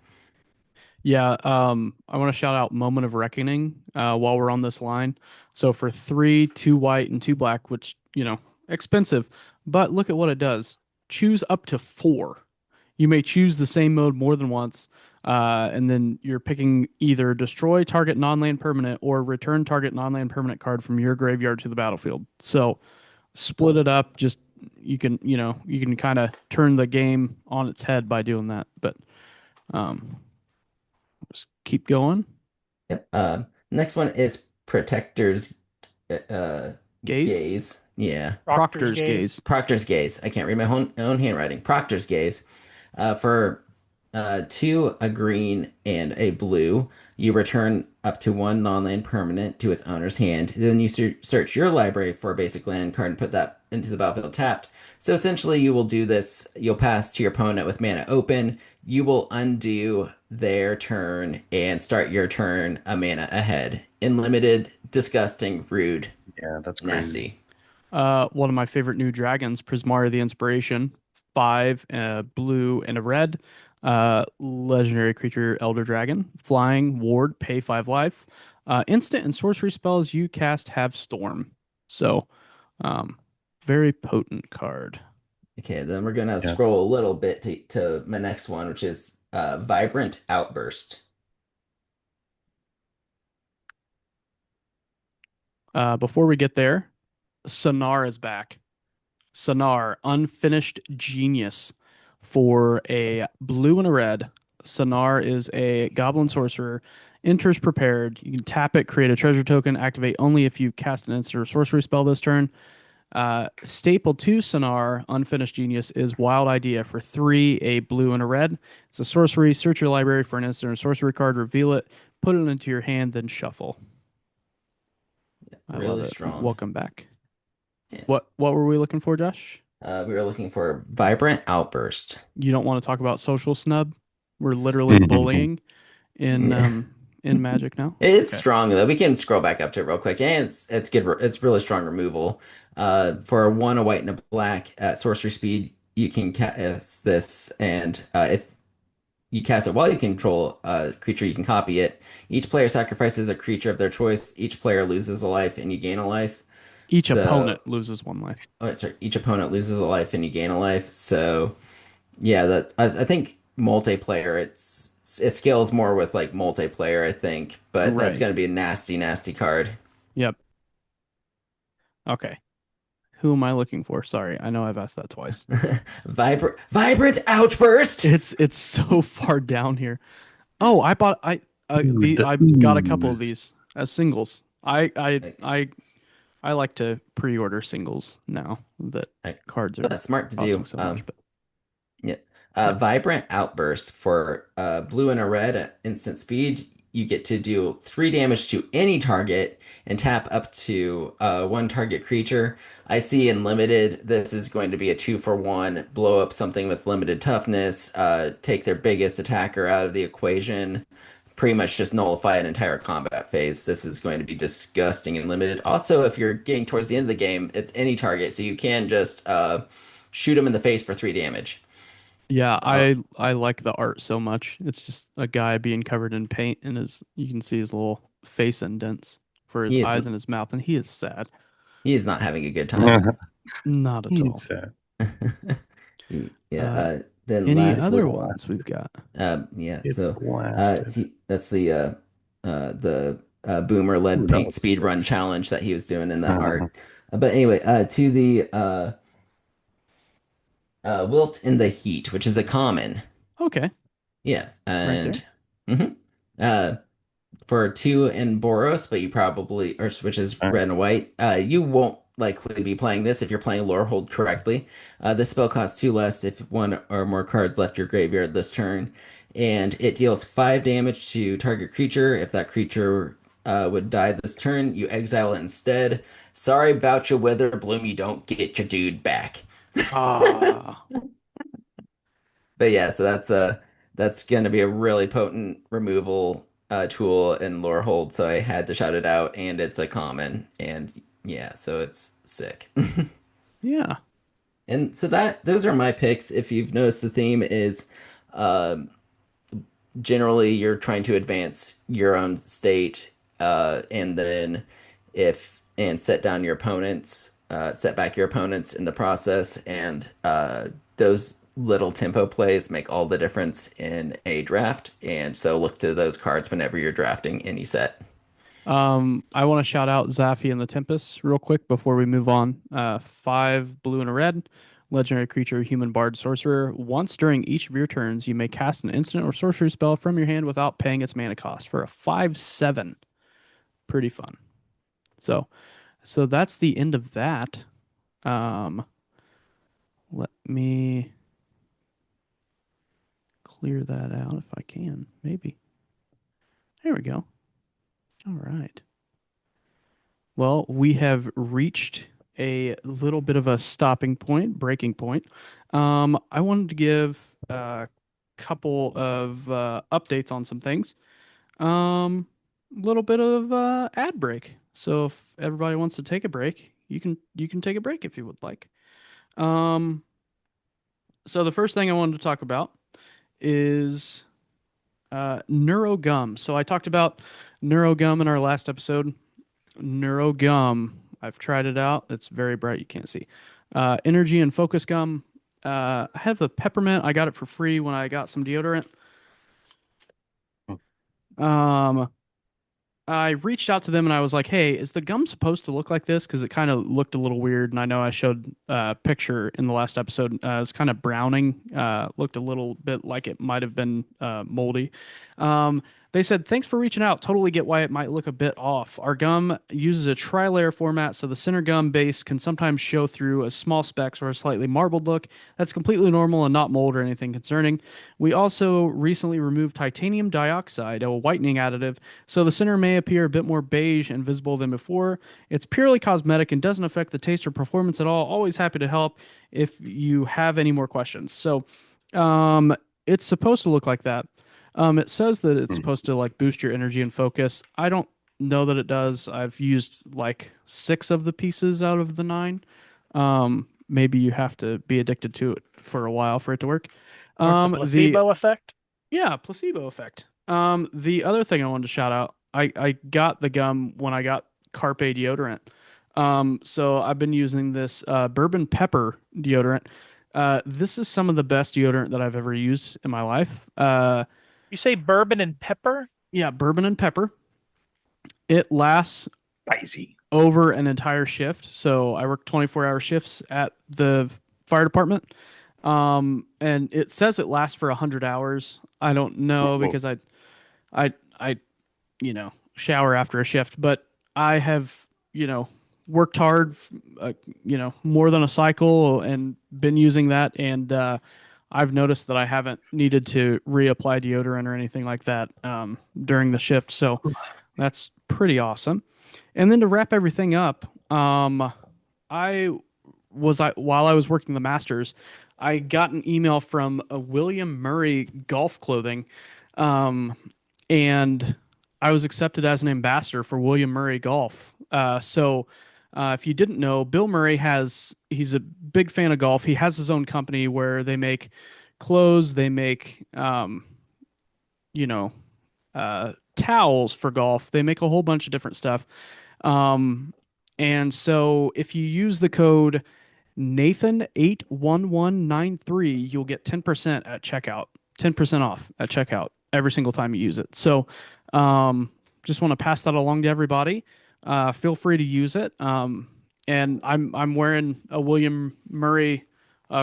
Yeah, I want to shout out Moment of Reckoning while we're on this line. So for three, two white, and two black, which, expensive, but look at what it does. Choose up to four. You may choose the same mode more than once, and then you're picking either destroy target non-land permanent or return target non-land permanent card from your graveyard to the battlefield. So split it up. Just you can kind of turn the game on its head by doing that. But um, just keep going. Yep. Next one is Protector's uh, Gaze? Gaze. Yeah. Proctor's Proctor's Gaze. gaze. Proctor's Gaze. I can't read my own handwriting. Proctor's Gaze. For two, a green and a blue, you return up to one non-land permanent to its owner's hand. Then you search your library for a basic land card and put that into the battlefield tapped. So essentially, you will do this. You'll pass to your opponent with mana open. You will undo their turn and start your turn a mana ahead. Unlimited, disgusting, rude, Yeah, that's crazy. nasty. One of my favorite new dragons, Prismara the Inspiration. Five, blue and a red. Legendary creature, Elder Dragon. Flying, ward, pay 5 life. Instant and sorcery spells you cast have storm. So, um, very potent card. Okay, then we're gonna Yeah. scroll a little bit to my next one, which is Vibrant Outburst. Before we get there, Sonar is back. Sonar, Unfinished Genius for a blue and a red. Sonar is a goblin sorcerer. Enters prepared. You can tap it, create a treasure token, activate only if you cast an instant or sorcery spell this turn. Staple to Sonar, Unfinished Genius, is Wild Idea for 3, a blue and a red. It's a sorcery. Search your library for an instant or sorcery card, reveal it, put it into your hand, then shuffle. I love Really it. strong. Welcome back. Yeah. What were we looking for, Josh? We were looking for Vibrant Outburst. You don't want to talk about social snub? We're literally bullying in Magic now. It's Okay. strong though. We can scroll back up to it real quick, and it's good. It's really strong removal. For a 1, a white, and a black at sorcery speed, you can cast this, and if you cast it while you control a creature, you can copy it. Each player sacrifices a creature of their choice. Each player loses a life, and you gain a life. Each So, opponent loses 1 life. oh, sorry, each opponent loses a life, and you gain a life. So, yeah, that I think multiplayer it scales more with like multiplayer, I think, but that's Right. going to be a nasty, nasty card. Yep. Okay. Who am I looking for? Sorry, I know I've asked that twice. Vibrant Outburst. It's so far down here. Oh, I bought Dude, the I got a couple of ooze. these as singles. I like to pre-order singles now that Like, cards are that's smart to costing do. so much. But Yeah. yeah. Vibrant Outburst for blue and a red at instant speed. You get to do 3 damage to any target and tap up to 1 target creature. I see in limited, this is going to be a 2-for-1. Blow up something with limited toughness, take their biggest attacker out of the equation, pretty much just nullify an entire combat phase. This is going to be disgusting and limited. Also, if you're getting towards the end of the game, it's any target, so you can just shoot them in the face for 3 damage. Yeah, Uh, I like the art so much. It's just a guy being covered in paint and his you can see his little face indents for his he is eyes and his mouth, and he is sad. he is not having a good time. Not at all. He's sad. Yeah. Uh, Then any Get other lastly, ones we've blasted. got? yeah. Get So, blasted. that's the Boomer led Ooh, that paint was speed run sick. challenge that he was doing in that art. But anyway, to the Wilt in the Heat, which is a common. Okay, Yeah, right there. and mhm. uh, for 2 in Boros, but you probably, or which is All right. red and white, you won't likely be playing this if you're playing Lore Hold correctly. This spell costs 2 less if 1 or more cards left your graveyard this turn, and it deals 5 damage to target creature. If that creature would die this turn, you exile it instead. Sorry about your Witherbloom, you don't get your dude back. Ah, But yeah, so that's gonna be a really potent removal tool in lore hold, so I had to shout it out, and it's a common, and yeah, so it's sick. yeah. And so that those are my picks. If you've noticed, the theme is um generally you're trying to advance your own state, and then if and set down your opponents, set back your opponents in the process, and those little tempo plays make all the difference in a draft. And so look to those cards whenever you're drafting any set. I want to shout out Zaffi and the Tempest real quick before we move on. 5 blue and a red, legendary creature, human bard sorcerer. Once during each of your turns, you may cast an instant or sorcery spell from your hand without paying its mana cost for a 5/7. Pretty fun. So, so that's the end of that. Um, let me clear that out if I can. Maybe. There we go. All right. Well, we have reached a little bit of a stopping point, breaking point. I wanted to give a couple of updates on some things. A little bit of ad break. So if everybody wants to take a break, you can take a break if you would like. Um, so the first thing I wanted to talk about is NeuroGum. So I talked about NeuroGum in our last episode. NeuroGum. I've tried it out. It's very bright. You can't see. Energy and Focus Gum. I have a peppermint. I got it for free when I got some deodorant. Um, I reached out to them and I was like, "Hey, is the gum supposed to look like this? Because it kind of looked a little weird." And I know I showed a picture in the last episode. It was kind of browning. Looked a little bit like it might have been moldy. They said, "Thanks for reaching out. Totally get why it might look a bit off. Our gum uses a tri-layer format, so the center gum base can sometimes show through as small specks or a slightly marbled look. That's completely normal and not mold or anything concerning. We also recently removed titanium dioxide, a whitening additive, so the center may appear a bit more beige and visible than before. It's purely cosmetic and doesn't affect the taste or performance at all. Always happy to help if you have any more questions." So, um, it's supposed to look like that. It says that it's supposed to like boost your energy and focus. I don't know that it does. I've used like 6 of the pieces out of the 9. Maybe you have to be addicted to it for a while for it to work. Or it's a The placebo effect. Yeah, placebo effect. The other thing I wanted to shout out, I got the gum when I got Carpe deodorant. So I've been using this bourbon pepper deodorant. This is some of the best deodorant that I've ever used in my life. You say bourbon and pepper? Yeah, bourbon and pepper. It lasts Spicy. over an entire shift. So I work 24-hour shifts at the fire department. And it says it lasts for 100 hours. I don't know Whoa. because I shower after a shift, but I have, worked hard, more than a cycle and been using that. And, I've noticed that I haven't needed to reapply deodorant or anything like that, during the shift. So that's pretty awesome. And then to wrap everything up, while I was working the Masters, I got an email from a William Murray Golf Clothing, and I was accepted as an ambassador for William Murray Golf. If you didn't know, Bill Murray he's a big fan of golf. He has his own company where they make clothes, they make, you know, towels for golf. They make a whole bunch of different stuff. And so if you use the code Nathan81193, you'll get 10% at checkout, 10% off at checkout every single time you use it. So, just want to pass that along to everybody. Feel free to use it. And I'm wearing a William Murray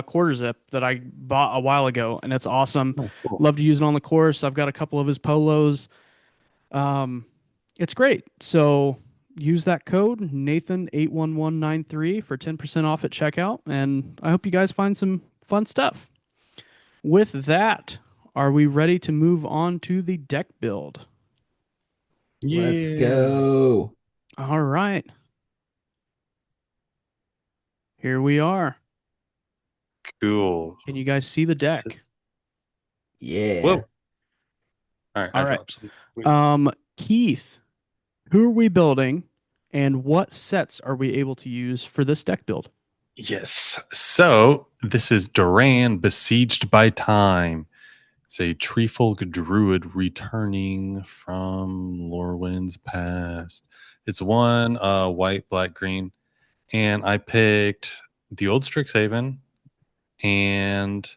quarter zip that I bought a while ago, and it's awesome. Oh, cool. Love to use it on the course. I've got a couple of his polos. It's great. So use that code Nathan81193 for 10% off at checkout, and I hope you guys find some fun stuff. With that, are we ready to move on to the deck build? Let's go. All right. Here we are. Cool. Can you guys see the deck? Yeah. Whoa. All right. All I right. dropped some. Keith, who are we building, and what sets are we able to use for this deck build? Yes. So this is Duran, Besieged by Time. It's a treefolk druid returning from Lorwyn's past. It's one white, black, green. And I picked the old Strixhaven and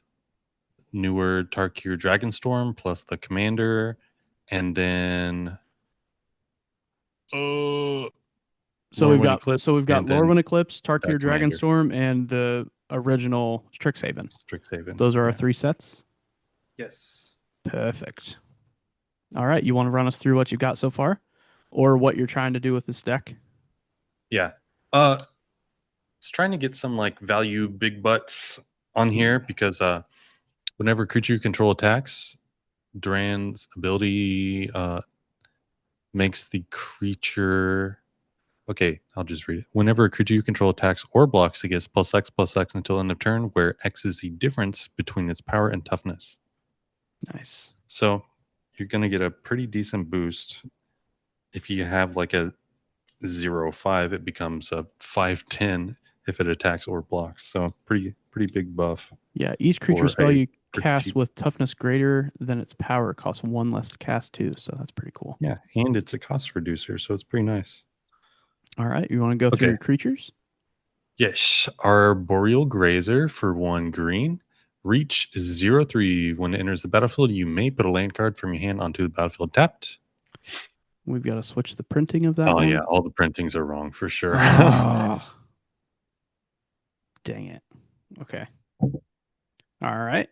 newer Tarkir Dragonstorm plus the commander. And then So Lorwyn we've got Eclipse, and then Lorwyn Eclipse, Tarkir that commander. Dragonstorm, and the original Strixhaven. Strixhaven. Those are our 3 sets. Yes. Perfect. All right, you want to run us through what you've got so far, or what you're trying to do with this deck? Yeah. It's trying to get some like value big butts on here because whenever creature you control attacks, Duran's ability makes the creature. Okay, I'll just read it. Whenever a creature you control attacks or blocks, it gets +X/+X until end of turn, where X is the difference between its power and toughness. Nice. So you're going to get a pretty decent boost. If you have like a 0/5, it becomes a 5/10 if it attacks or blocks. So pretty big buff. Yeah, each creature Or spell a you pretty cast cheap- with toughness greater than its power costs 1 less to cast too, so that's pretty cool. Yeah, and it's a cost reducer, so it's pretty nice. All right, you want to go through Okay. your creatures? Yes, Arboreal Grazer for 1 green. Reach is 0/3. When it enters the battlefield, you may put a land card from your hand onto the battlefield tapped. We've got to switch the printing of that Oh one. yeah, all the printings are wrong for sure. Oh, dang it. Okay. All right.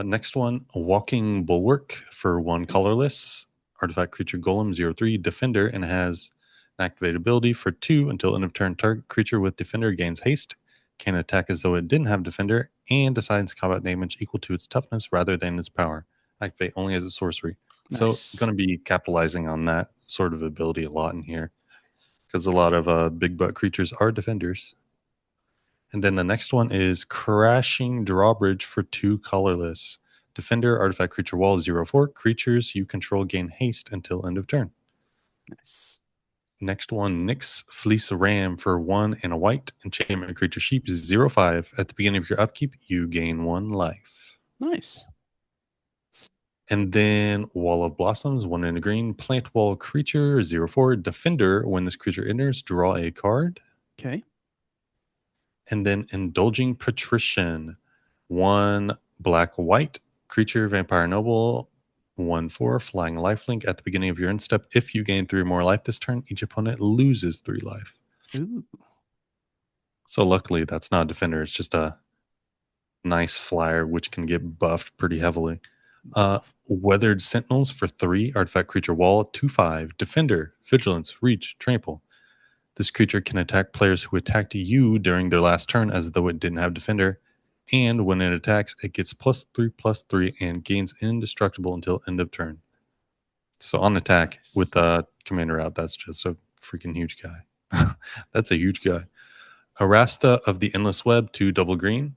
Next one, Walking Bulwark for 1 colorless. Artifact creature Golem 0/3 Defender and has an activated ability for 2 until end of turn. Target creature with Defender gains haste, can attack as though it didn't have Defender, and assigns combat damage equal to its toughness rather than its power. Activate only as a sorcery. So, Nice. going to be capitalizing on that sort of ability a lot in here because a lot of big butt creatures are defenders. And then the next one is Crashing Drawbridge for 2 colorless. Defender, artifact creature wall 0/4. Creatures you control gain haste until end of turn. Nice. Next one, Nyx Fleece Ram for 1 and a white. Enchantment creature sheep is 0/5. At the beginning of your upkeep, you gain 1 life. Nice. And then Wall of Blossoms, 1 and a green. Plant wall creature 0/4. Defender, when this creature enters, draw a card. Okay. And then Indulging Patrician, 1 black white creature, vampire noble, 1/4 flying lifelink. At the beginning of your end step, if you gain 3 or more life this turn, each opponent loses 3 life. Ooh. So luckily, that's not a defender. It's just a nice flyer, which can get buffed pretty heavily. Weathered Sentinels for 3, artifact creature wall 2/5, defender, vigilance, reach, trample. This creature can attack players who attacked you during their last turn as though it didn't have defender. And when it attacks, it gets +3/+3 and gains indestructible until end of turn. So on attack Nice. with the commander out, that's just a freaking huge guy. That's a huge guy. Arasta of the Endless Web, 2 double green.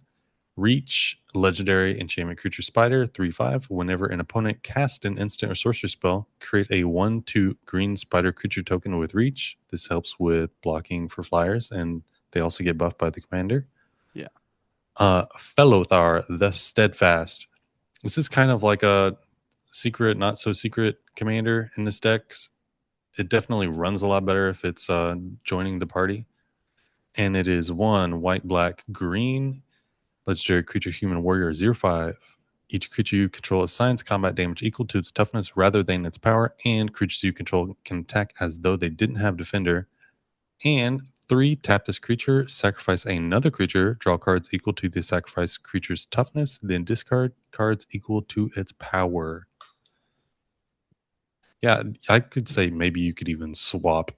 Reach, legendary enchantment creature spider, 3/5. Whenever an opponent casts an instant or sorcery spell, create a 1/2 green spider creature token with reach. This helps with blocking for flyers, and they also get buffed by the commander. Yeah. Fellothar, the Steadfast. This is kind of like a secret, not so secret commander in this deck. It definitely runs a lot better if it's joining the party. And it is 1 white, black, green. Legendary creature human warrior 0/5. Each creature you control assigns combat damage equal to its toughness rather than its power, and creatures you control can attack as though they didn't have defender. And 3, tap this creature, sacrifice another creature, draw cards equal to the sacrificed creature's toughness, then discard cards equal to its power. Yeah, I could say maybe you could even swap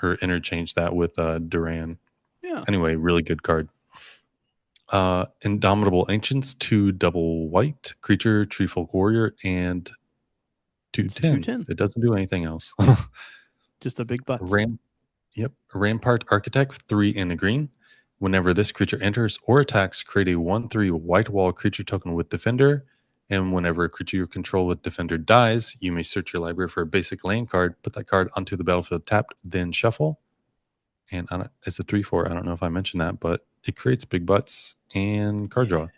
or interchange that with Duran. Yeah. Anyway, really good card. Indomitable Ancients, 2 double white creature, tree folk warrior, and 2/10. 2/10. It doesn't do anything else. Just a big butts. Rampart Architect, 3 and a green. Whenever this creature enters or attacks, create a 1/3 white wall creature token with defender. And whenever a creature you control with defender dies, you may search your library for a basic land card, put that card onto the battlefield tapped, then shuffle. And it's a 3/4. I don't know if I mentioned that, but it creates big butts and card draw.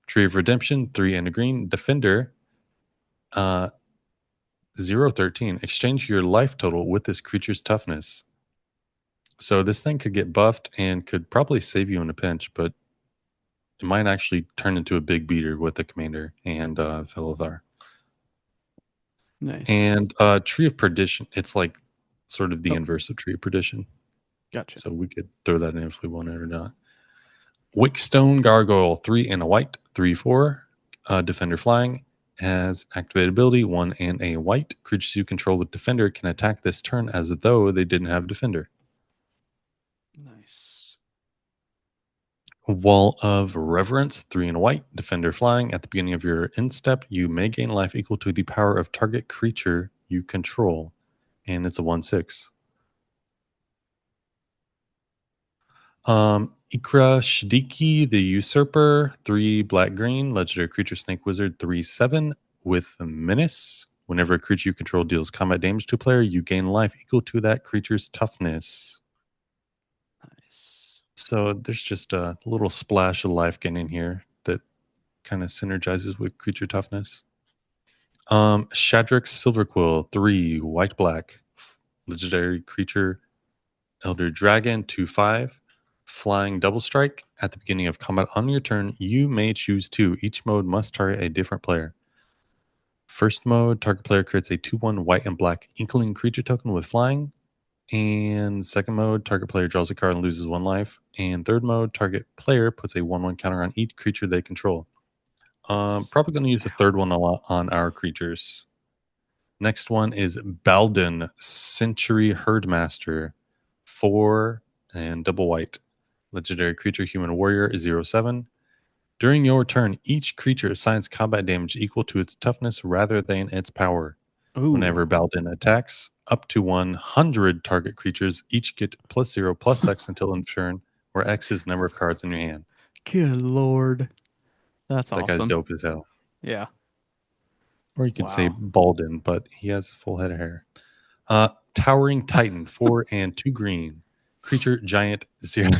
Tree of Redemption, 3 and a green. Defender, 0/13. Exchange your life total with this creature's toughness. So this thing could get buffed and could probably save you in a pinch, but it might actually turn into a big beater with the commander and Fellothar. Nice. And Tree of Perdition, it's like sort of the inverse of Tree of Perdition. Gotcha. So we could throw that in if we wanted or not. Wickstone Gargoyle, 3 and a white, 3/4. Defender flying, has activated ability, 1 and a white. Creatures you control with defender can attack this turn as though they didn't have defender. Nice. Wall of Reverence, 3 and a white. Defender flying. At the beginning of your end step, you may gain life equal to the power of target creature you control. And it's a 1/6. Ikra Shadiki, the Usurper, 3 black green, legendary creature snake wizard, 3/7 with a menace. Whenever a creature you control deals combat damage to a player, you gain life equal to that creature's toughness. Nice. So there's just a little splash of life gain in here that kind of synergizes with creature toughness. Shadrach Silverquill, 3 white black, legendary creature, Elder Dragon, 2/5. Flying double strike. At the beginning of combat on your turn, you may choose 2. Each mode must target a different player. First mode, target player creates a 2/1 white and black Inkling creature token with flying. And second mode, target player draws a card and loses 1 life. And third mode, target player puts a 1/1 counter on each creature they control. Probably going to use the third one a lot on our creatures. Next one is Balden, Century Herdmaster. 4 and double white. Legendary creature, human warrior, 0/7. During your turn, each creature assigns combat damage equal to its toughness rather than its power. Ooh. Whenever Balden attacks, up to 100 target creatures each get +0/+X until end of turn, where X is the number of cards in your hand. Good lord. That's That guy's awesome. dope as hell. Yeah. Or you could say Wow. Balden, but he has a full head of hair. Towering Titan, 4 and 2 green. Creature giant 0.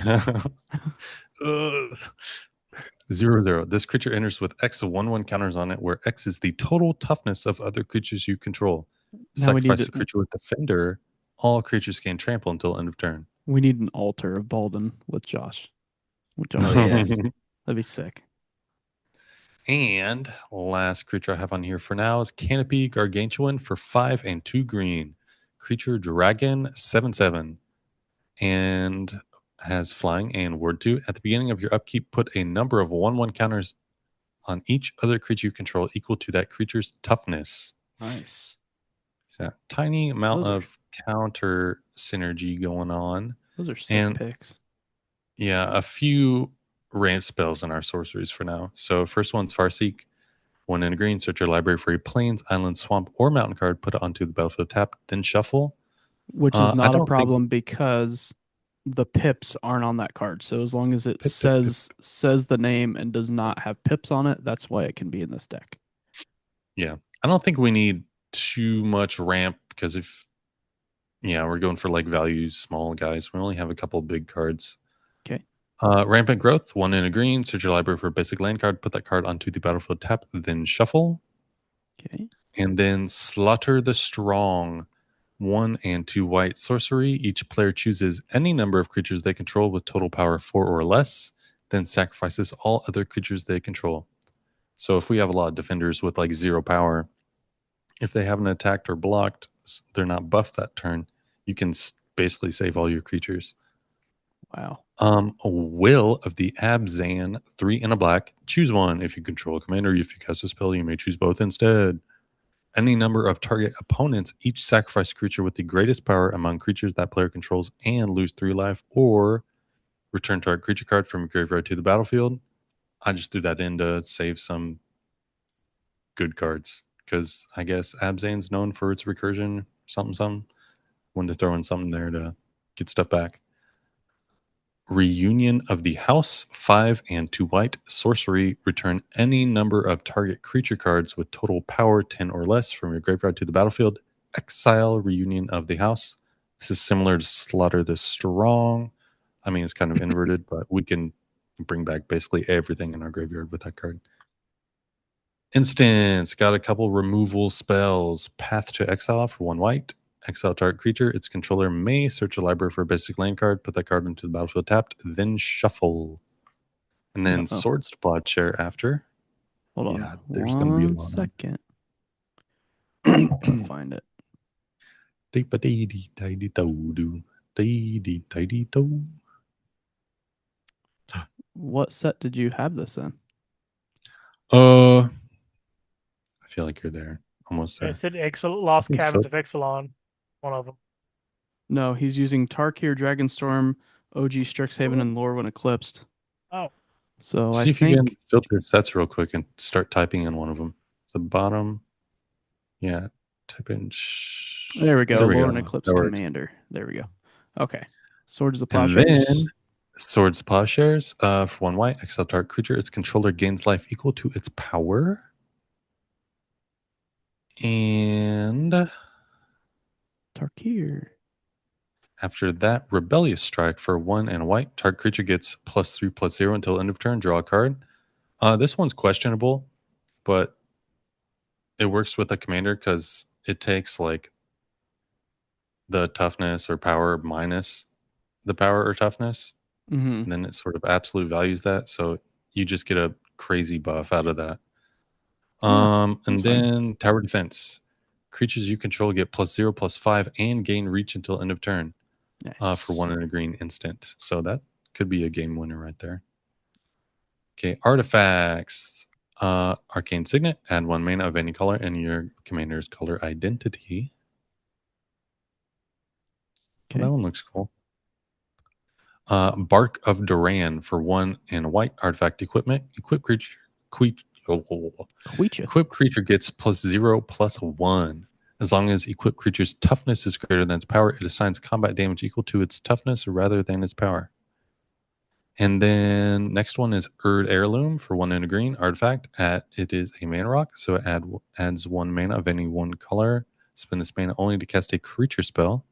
0/0. This creature enters with X of 1/1 counters on it, where X is the total toughness of other creatures you control. Now Sacrifice the creature with Defender. All creatures gain trample until end of turn. we need an altar of Balden with Josh. Oh, yeah. That'd be sick. And last creature I have on here for now is Canopy Gargantuan for 5 and 2 green. Creature Dragon 7/7. And has flying and word 2. At the beginning of your upkeep, put a number of 1/1 counters on each other creature you control equal to that creature's toughness. Nice. So tiny amount Those are- of counter synergy going on. Those are sick And picks. yeah, a few ramp spells in our sorceries for now. So first one's Farseek. 1 in a green, search your library for a plains, island, swamp, or mountain card, put it onto the battlefield tap, then shuffle. Which is I not a don't think- problem because the pips aren't on that card. So as long as it Pip. says the name and does not have pips on it, that's why it can be in this deck. Yeah. I don't think we need too much ramp because if we're going for like value small guys. We only have a couple big cards. Okay. Rampant Growth, 1 in a green, search your library for a basic land card, put that card onto the battlefield tap, then shuffle. Okay. And then Slaughter the Strong, 1 and 2 white sorcery. Each player chooses any number of creatures they control with total power 4 or less, then sacrifices all other creatures they control. So if we have a lot of defenders with like 0 power, if they haven't attacked or blocked, they're not buffed that turn, you can basically save all your creatures. Wow. Will of the Abzan, 3 and a black. Choose one. If you control a commander, if you cast a spell, you may choose both instead. Any number of target opponents each sacrifice a creature with the greatest power among creatures that player controls and lose 3 life, or return target creature card from your graveyard to the battlefield. I just threw that in to save some good cards because I guess Abzan's known for its recursion, something. Wanted to throw in something there to get stuff back. Reunion of the House, 5 and 2 white. Sorcery, return any number of target creature cards with total power 10 or less from your graveyard to the battlefield. Exile Reunion of the House. This is similar to Slaughter the Strong. I mean, it's kind of inverted, but we can bring back basically everything in our graveyard with that card. Instance, got a couple removal spells. Path to Exile for 1 white. Exile target creature. Its controller may search a library for a basic land card, put that card into the battlefield tapped, then shuffle. And then Swords to Plowshare after. Hold on. Yeah, there's going to be a lot. Second. Gotta find it. What set did you have this in? I feel like you're there. Almost there. It said Lost think Cabins so. of Ixalan, one of them. No, he's using Tarkir, Dragonstorm, OG Strixhaven, and Lorwyn Eclipsed. Oh. So See if you can filter sets real quick and start typing in one of them. The bottom. Yeah. Type in. There we go. There we Lorwyn go. Eclipse That worked. Commander. There we go. Okay. Swords of the And Plowshares. then Swords to Plowshares for 1 white. Exile target creature. Its controller gains life equal to its power. And Tarkir. after that, Rebellious Strike for 1 and a white. Target creature gets +3/+0 until end of turn. Draw a card. This one's questionable, but it works with a commander because it takes like the toughness or power minus the power or toughness. Mm-hmm. And then it sort of absolute values that. So you just get a crazy buff out of that. that's And fine. then tower defense. Creatures you control get +0/+5 and gain reach until end of turn. Nice. For 1 and a green instant. So that could be a game winner right there. Okay, artifacts. Arcane Signet. Add 1 mana of any color and your commander's color identity. Okay. Well, that one looks cool. Bark of Duran for 1 and a white artifact equipment. Equip creature. Queecha. Equip creature gets +0/+1. As long as equipped creature's toughness is greater than its power, it assigns combat damage equal to its toughness rather than its power. And then next one is Erd Heirloom for 1 and a green artifact. It is a mana rock, so it adds 1 mana of any one color. Spend this mana only to cast a creature spell,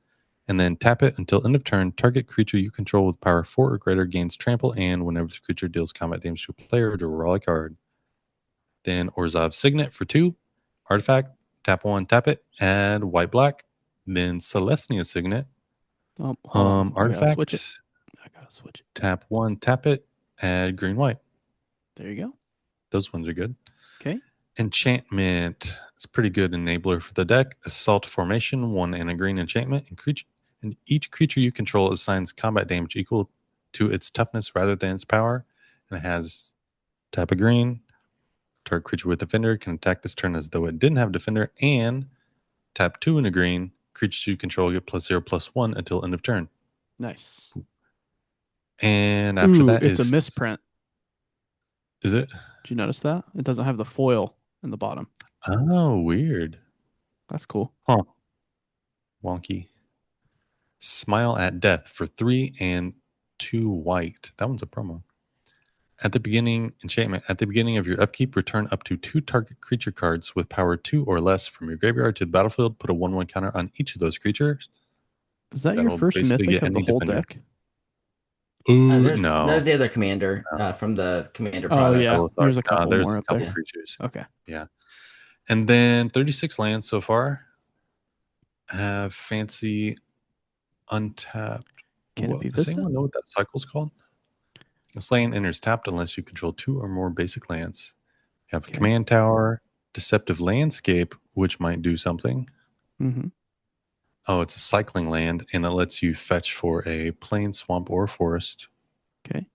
and then tap it until end of turn. Target creature you control with power 4 or greater gains trample, and whenever the creature deals combat damage to a player, draw a card. Then Orzhov Signet for 2 artifact. Tap 1, tap it, add white black. Then Celestia Signet Oh, hold on. I gotta switch it. artifact. I gotta switch it. Tap 1, tap it, add green white. There you go. Those ones are good. Okay. Enchantment. It's a pretty good enabler for the deck. Assault Formation, 1 and a green enchantment. And each creature you control assigns combat damage equal to its toughness rather than its power. And it has tap a green. Target creature with defender can attack this turn as though it didn't have defender. And tap 2 and a green. Creatures you control get +0/+1 until end of turn. Nice. And after that it's is a misprint. Is it? Did you notice that? It doesn't have the foil in the bottom. Oh, weird. That's cool. Huh. Wonky. Smile at Death for 3 and 2 white. That one's a promo. At the beginning of your upkeep, return up to 2 target creature cards with power 2 or less from your graveyard to the battlefield. Put a 1/1 counter on each of those creatures. Is that your That'll first basically mythic get of the any whole defender. deck? Ooh, There's no. the other commander from the commander Oh, product. yeah. There's a No, couple there's more a up couple there. creatures. Okay. Yeah. And then 36 lands so far. Have fancy untapped. Canopy Does Vista? anyone know what that cycle's called? This land enters tapped unless you control 2 or more basic lands. You have Okay. Command Tower, Deceptive Landscape, which might do something. Mm-hmm. Oh, it's a cycling land, and it lets you fetch for a plain, swamp, or forest. Okay.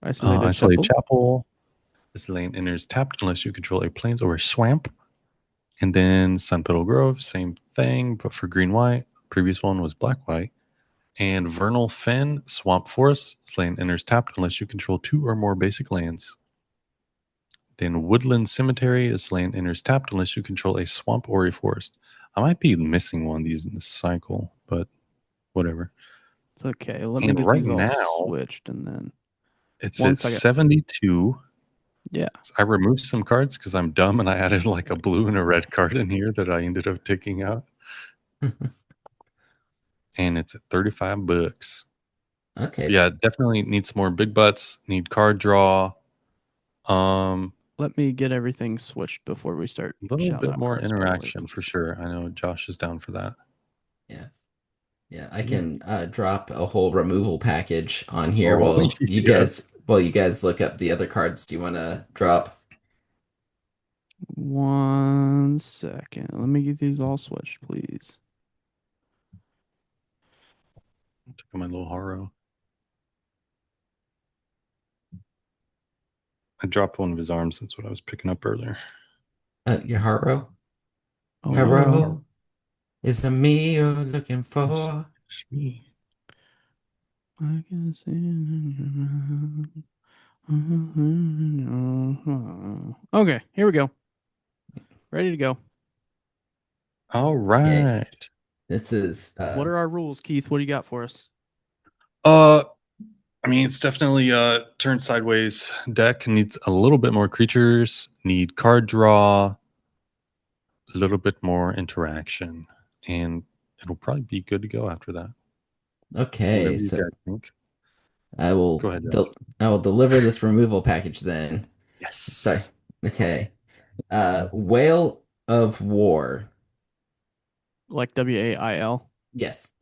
Isolated Isolate Chapel. Chapel. This land enters tapped unless you control a plains or a swamp. And then Sun Petal Grove, same thing, but for green-white. Previous one was black-white. And Vernal Fen, Swamp Forest. This land enters tapped unless you control 2 or more basic lands. Then Woodland Cemetery. This land enters tapped unless you control a swamp or a forest. I might be missing one of these in this cycle, but whatever. It's okay. Let me And get right these all now, switched, and then it's once at I got 72. yeah. I removed some cards because I'm dumb and I added like a blue and a red card in here that I ended up taking out. And it's at $35. Okay. Yeah, definitely needs more big butts, need card draw. Let me get everything switched before we start A little shouting bit out more cards, by the way, interaction for please. sure. I know Josh is down for that. Yeah. Yeah, I can drop a whole removal package on here Oh, while yeah. you guys look up the other cards you want to drop. 1 second. Let me get these all switched, please. Took my little horror. I dropped one of his arms. That's what I was picking up earlier. Your Haro? Oh, Haro, is it me you're looking for? It's me. I can see it. Okay, here we go. Ready to go. All right. This is What are our rules, Keith? What do you got for us? I mean, it's definitely a turn sideways deck. Needs a little bit more creatures, need card draw, a little bit more interaction, and it'll probably be good to go after that. okay. Whatever you So guys think. I will Go ahead, Josh. I will deliver this removal package then. Yes. Sorry. Okay. Whale of War. Like WAIL? Yes.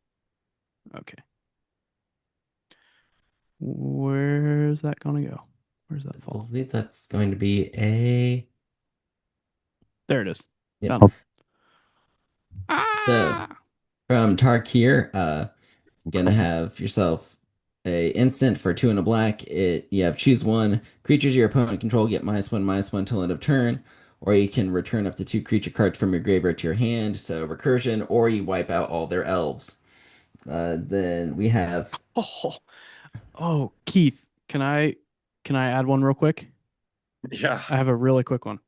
Okay. Where's that going to go? Where's that I fall? believe that's going to be a There it is. Yep. Found it. So Ah! from Tarkir, gonna have yourself a instant for 2 and a black. You have choose one. Creatures your opponent control get -1/-1 till end of turn, or you can return up to 2 creature cards from your graveyard to your hand. So recursion, or you wipe out all their elves. Then we have Oh, oh, Keith, can I add one real quick? Yeah. I have a really quick one.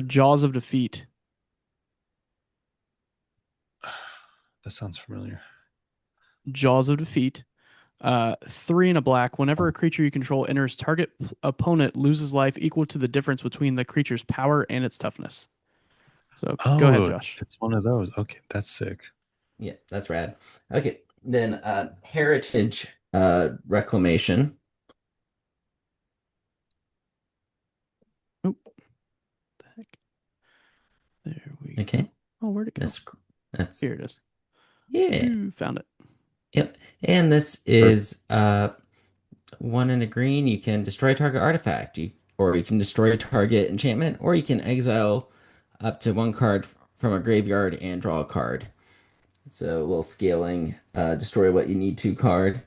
Jaws of Defeat. That sounds familiar. Jaws of Defeat. 3 and a black. Whenever a creature you control enters target opponent loses life equal to the difference between the creature's power and its toughness. So go ahead, Oh, Josh. it's one of those. Okay, that's sick. yeah, that's rad. Okay, then heritage reclamation. Oh, the heck. There we go. Okay, Oh, where'd it go? that's Here it is. yeah. Ooh, found it. Yep. And this is 1 in a green. You can destroy target artifact, or you can destroy a target enchantment, or you can exile up to 1 card from a graveyard and draw a card. So a little scaling, destroy what you need to card.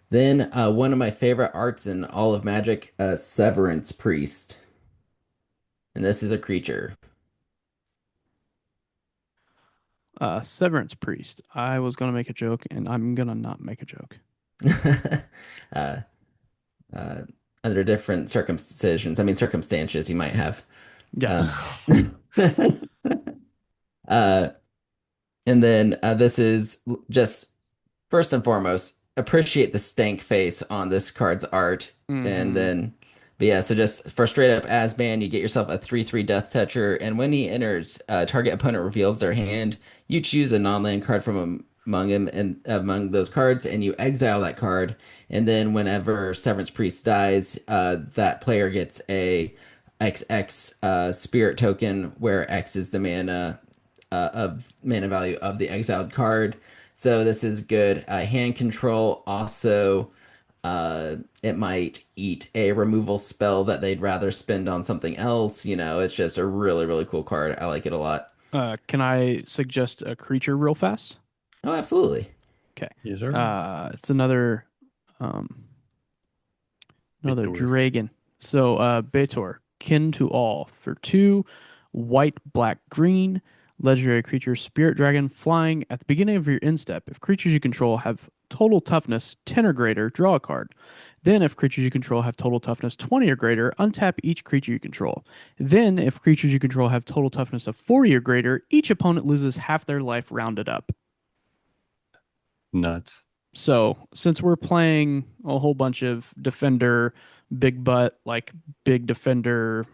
Then one of my favorite arts in all of Magic, Severance Priest. And this is a creature. Severance Priest. I was gonna make a joke, and I'm gonna not make a joke. uh, uh, Under different circumstances you might have. Yeah. Uh, and then this is just first and foremost, appreciate the stank face on this card's art. And Mhm. then, but yeah, so just for straight up Asban, you get yourself a 3/3 Death Toucher. And when he enters, target opponent reveals their hand. You choose a non-land card from among him and among those cards, and you exile that card. And then whenever Severance Priest dies, that player gets a XX spirit token, where X is the mana value of the exiled card. So this is good. Hand control also, it might eat a removal spell that they'd rather spend on something else. It's just a really, really cool card. I like it a lot. Can I suggest a creature real fast? Oh, absolutely. Okay. Yes, sir. It's um another Victor. dragon. So Betor, kin to all for 2, white, black, green, legendary creature, spirit dragon, flying. At the beginning of your end step, if creatures you control have total toughness 10 or greater, draw a card. Then, if creatures you control have total toughness 20 or greater, untap each creature you control. Then, if creatures you control have total toughness of 40 or greater, each opponent loses half their life rounded up. Nuts. So, since we're playing a whole bunch of defender, big butt, like big defender,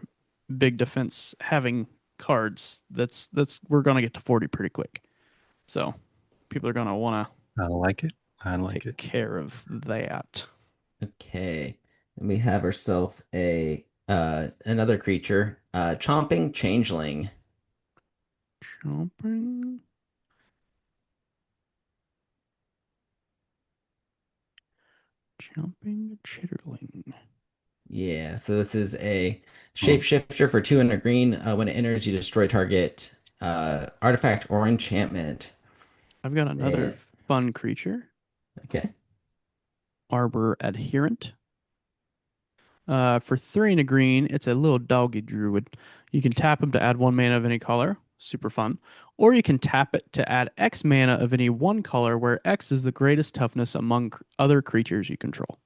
big defense having cards, that's we're gonna get to 40 pretty quick. So, people are gonna want I like it. I to like take it. care of that. Okay. And we have ourselves a another creature, Chomping Changeling. Chomping, chomping chitterling. Yeah, so this is a Oh, shapeshifter for 2 and a green. When it enters, you destroy target artifact or enchantment. I've got another And, fun creature, okay. Arbor Adherent. For 3 and a green, it's a little doggy druid. You can tap him to add 1 mana of any color. Super fun. Or you can tap it to add X mana of any one color, where X is the greatest toughness among other creatures you control.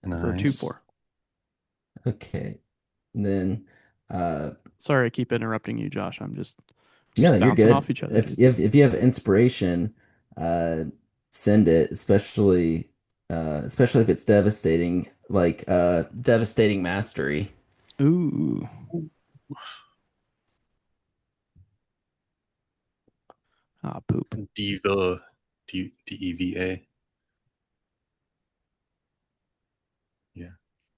For 2 nice. 4. Okay. And then Sorry, I keep interrupting you, Josh. I'm no, just you're bouncing good. off each other. If you have inspiration, uh send it, especially if it's devastating, like devastating mastery. Ooh. Ah, poop. Diva. Deva. Yeah.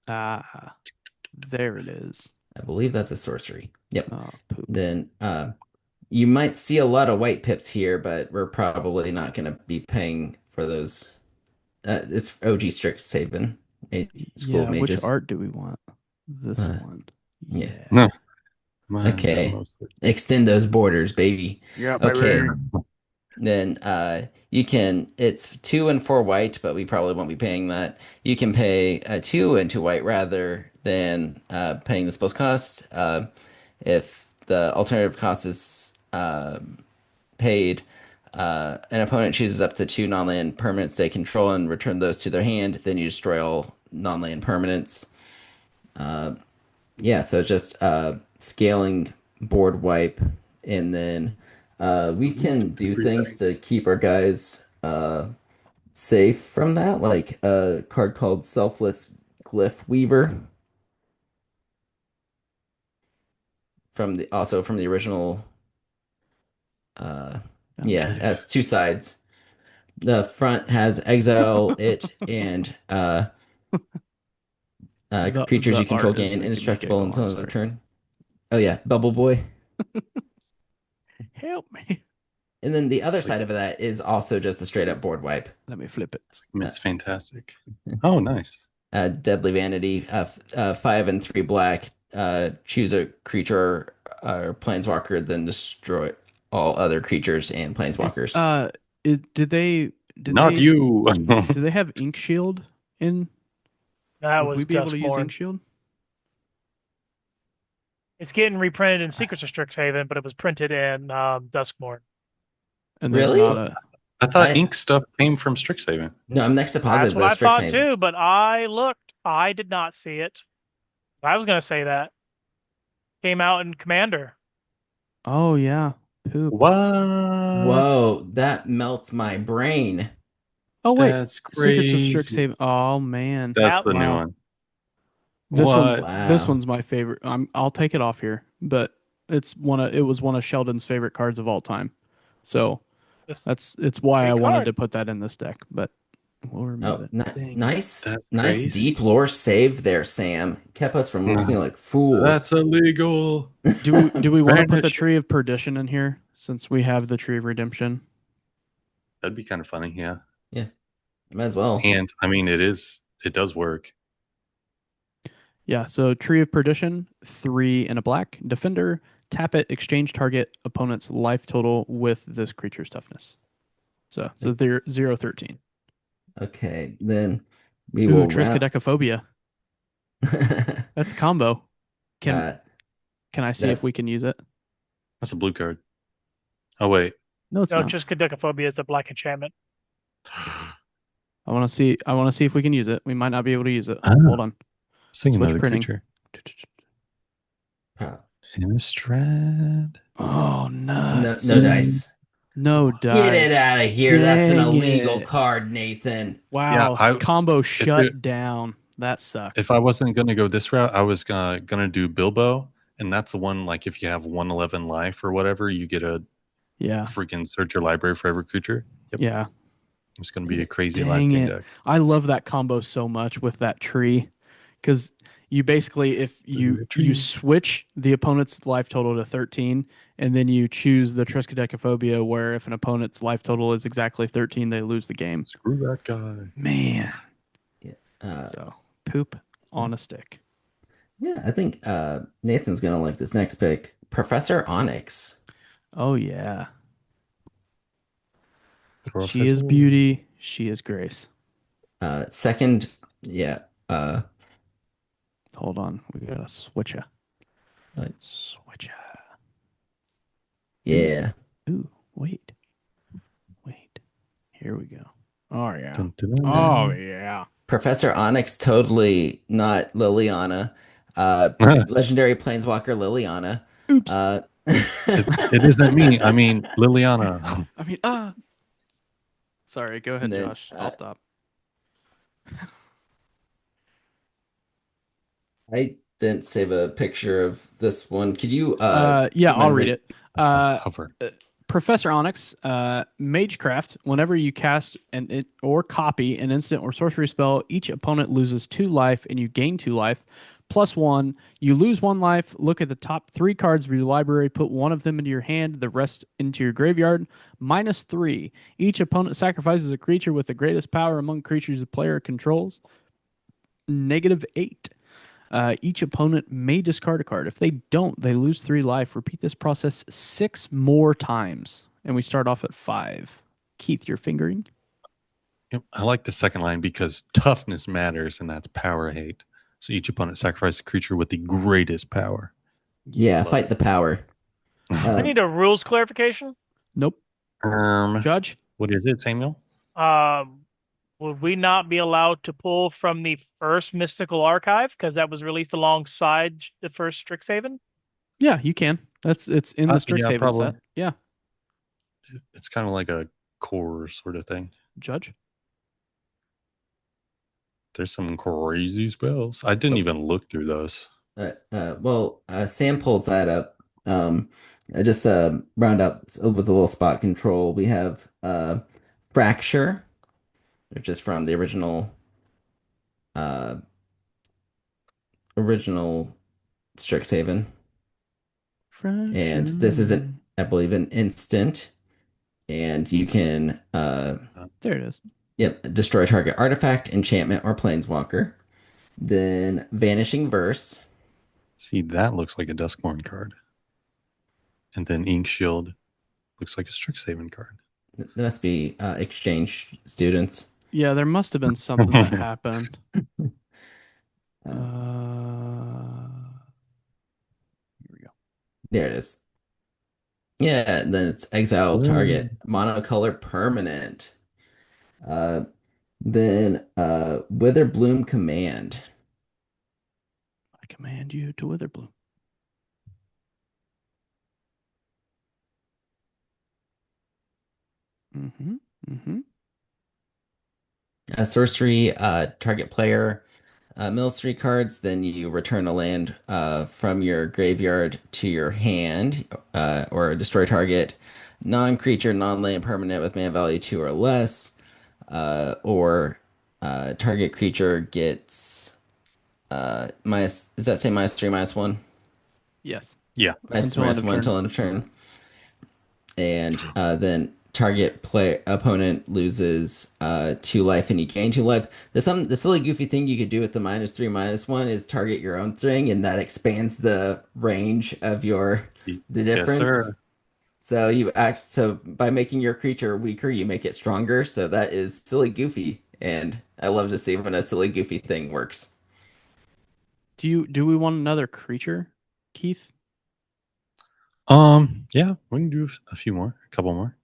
Ah, there it is. I believe that's a sorcery. Yep. Ah, poop. Then you might see a lot of white pips here, but we're probably not going to be paying for those. It's OG Strixhaven, School of Yeah, which Mages. art do we want? This Uh, one. yeah. Yeah. No. Mine got Okay. mostly. Extend those borders, baby. Yeah, Okay. Then you can it's 2 and 4 white, but we probably won't be paying that. You can pay 2 and 2 white rather than paying the spell's cost. If the alternative cost is paid, an opponent chooses up to 2 non-land permanents they control and return those to their hand, then you destroy all non-land permanents. Yeah, so just scaling board wipe, and then we can do things to keep our guys safe from that, like a card called Selfless Glyph Weaver from the original. Uh, yeah, Okay. has 2 sides. The front has exile it and creatures The you control art is gain making me indestructible giggle. I'm until end of sorry. turn. Oh yeah, Bubble Boy. Help me. And then the other It's like, side of that is also just a straight up board wipe. Let me flip it. it's like Miss Fantastic. Oh, nice. Deadly Vanity, 5 and 3 black. Choose a creature or planeswalker, then destroy all other creatures and planeswalkers. Did they Not you. do they have Ink Shield in? That Would we was be able to use Duskmourn. Ink Shield? It's getting reprinted in Secrets of Strixhaven, but it was printed in Duskmourn. And there's Really? not a. I thought I- ink stuff came from Strixhaven. No, I'm next to That's positive what though. I thought Strixhaven. too, but I looked. I did not see it. I was going to say that. Came out in Commander. Oh yeah, poop. What? Whoa, that melts my brain. Oh wait, That's Secrets of crazy. Strixhaven. Oh man, That's Yep. the new Wow. one. this one's What? this Wow. one's my favorite. I'll take it off here, but it was one of Sheldon's favorite cards of all time. So it's why Great I wanted card. to put that in this deck, but we'll remove Oh, it. Dang it. nice, That's nice crazy. deep lore save there, Sam. Kept us from looking like fools. That's illegal. Do we want to put the Banish. Tree of Perdition in here since we have the Tree of Redemption? That'd be kind of funny, yeah. Yeah, might as well. And I mean, it does work. Yeah, so Tree of Perdition, 3 and a black. Defender, tap it, exchange target opponent's life total with this creature's toughness. So they're 0-13. Okay, then we Ooh, will Triskaidekaphobia. That's a combo. Can I see that- if we can use it? That's a blue card. Oh wait. No, it's No, not. Triskaidekaphobia is a black enchantment. I want to see if we can use it. We might not be able to use it. Ah. Hold on. Sing Switch another printing. creature. uh, Innistrad. Oh, no, nuts. no dice. No dice. Get it out of here. That's an Dang illegal it. card, Nathan. Wow. Yeah, Combo shut down. That sucks. If I wasn't gonna go this route, I was gonna do Bilbo, and that's the one. Like, if you have 111 life or whatever, you get a Yeah. freaking search your library for every creature. Yep. Yeah. It's gonna be a crazy life Dang gain it. deck. I love that combo so much with that tree. Because you basically, if you switch the opponent's life total to 13, and then you choose the Triskaidekaphobia, where if an opponent's life total is exactly 13, they lose the game. Screw that guy. Man. Yeah, So poop on a stick. yeah. I think Nathan's gonna like this next pick, Professor Onyx. Oh yeah. She Professor. is beauty. She is grace. Second, yeah. Hold on. We gotta switch her. Right. Switch her. Yeah. Ooh, wait. Here we go. Oh yeah. Dun, dun, dun, Oh dun. yeah. Professor Onyx, totally not Liliana. Legendary Planeswalker Liliana. Oops. It isn't me. I mean, Liliana. I mean, Sorry, go ahead, And then, Josh. I'll stop. I didn't save a picture of this one. Could you? Yeah, do you I'll mind read it. Hover. Professor Onyx, Magecraft. Whenever you cast or copy an instant or sorcery spell, each opponent loses 2 life and you gain 2 life. +1, you lose 1 life. Look at the top 3 cards of your library. Put 1 of them into your hand, the rest into your graveyard. -3, each opponent sacrifices a creature with the greatest power among creatures the player controls. -8. Each opponent may discard a card. If they don't, they lose 3 life. Repeat this process 6 more times. And we start off at 5. Keith, you're fingering? Yep, I like the second line because toughness matters, and that's power hate. So each opponent sacrifices a creature with the greatest power. Yeah, fight the power. I need a rules clarification. Nope. Um, Judge? what is it, Samuel? Would we not be allowed to pull from the first Mystical Archive because that was released alongside the first Strixhaven? Yeah, you can. It's in the Yeah, Strixhaven probably. set. Yeah. It's kind of like a core sort of thing. Judge? There's some crazy spells. I didn't even look through those. Sam pulls that up. I just round out with a little spot control. We have Fracture, which is from the uh, original Strixhaven. And this isn't, I believe, an instant. And you can There it is. yep, destroy target artifact, enchantment, or planeswalker. Then Vanishing Verse. See, that looks like a Duskborn card. And then Ink Shield looks like a Strixhaven card. That must be exchange students. Yeah, there must have been something that happened. Uh, Here we go. There it is. Yeah, and then it's exile target, monocolor permanent. Then Wither Bloom Command. I command you to Witherbloom. Mm-hmm. Mm-hmm. Sorcery, target player mills 3 cards, then you return a land from your graveyard to your hand, or destroy target non-creature, non-land permanent with mana value 2 or less, or target creature gets minus. Does that say -3, -1? Yes. Yeah. Until end of -1 turn. until end of turn. And then target play opponent loses 2 life and you gain 2 life. The silly goofy thing you could do with the -3 -1 is target your own thing, and that expands the range of the difference. Yes, sir. So by making your creature weaker, you make it stronger. So that is silly goofy, and I love to see when a silly goofy thing works. Do we want another creature, Keith? Yeah, we can do a few more, a couple more.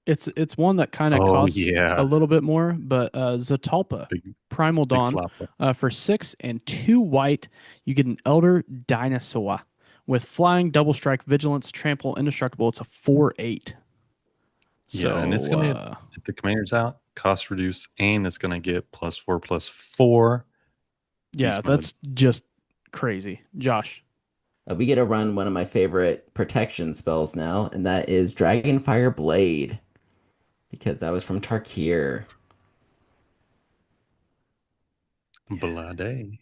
It's one that kind of Oh, costs yeah. a little bit more, but Zatalpa, Big, Primal big Dawn, flop. for 6 and 2 white, you get an Elder Dinosaur with flying, double strike, vigilance, trample, indestructible. It's a 4/8. Yeah, and it's gonna if the commander's out, cost reduce, and it's gonna get +4/+4. Yeah, Beast that's just crazy. Josh. We get to run one of my favorite protection spells now, and that is Dragonfire Blade, because that was from Tarkir. Blade.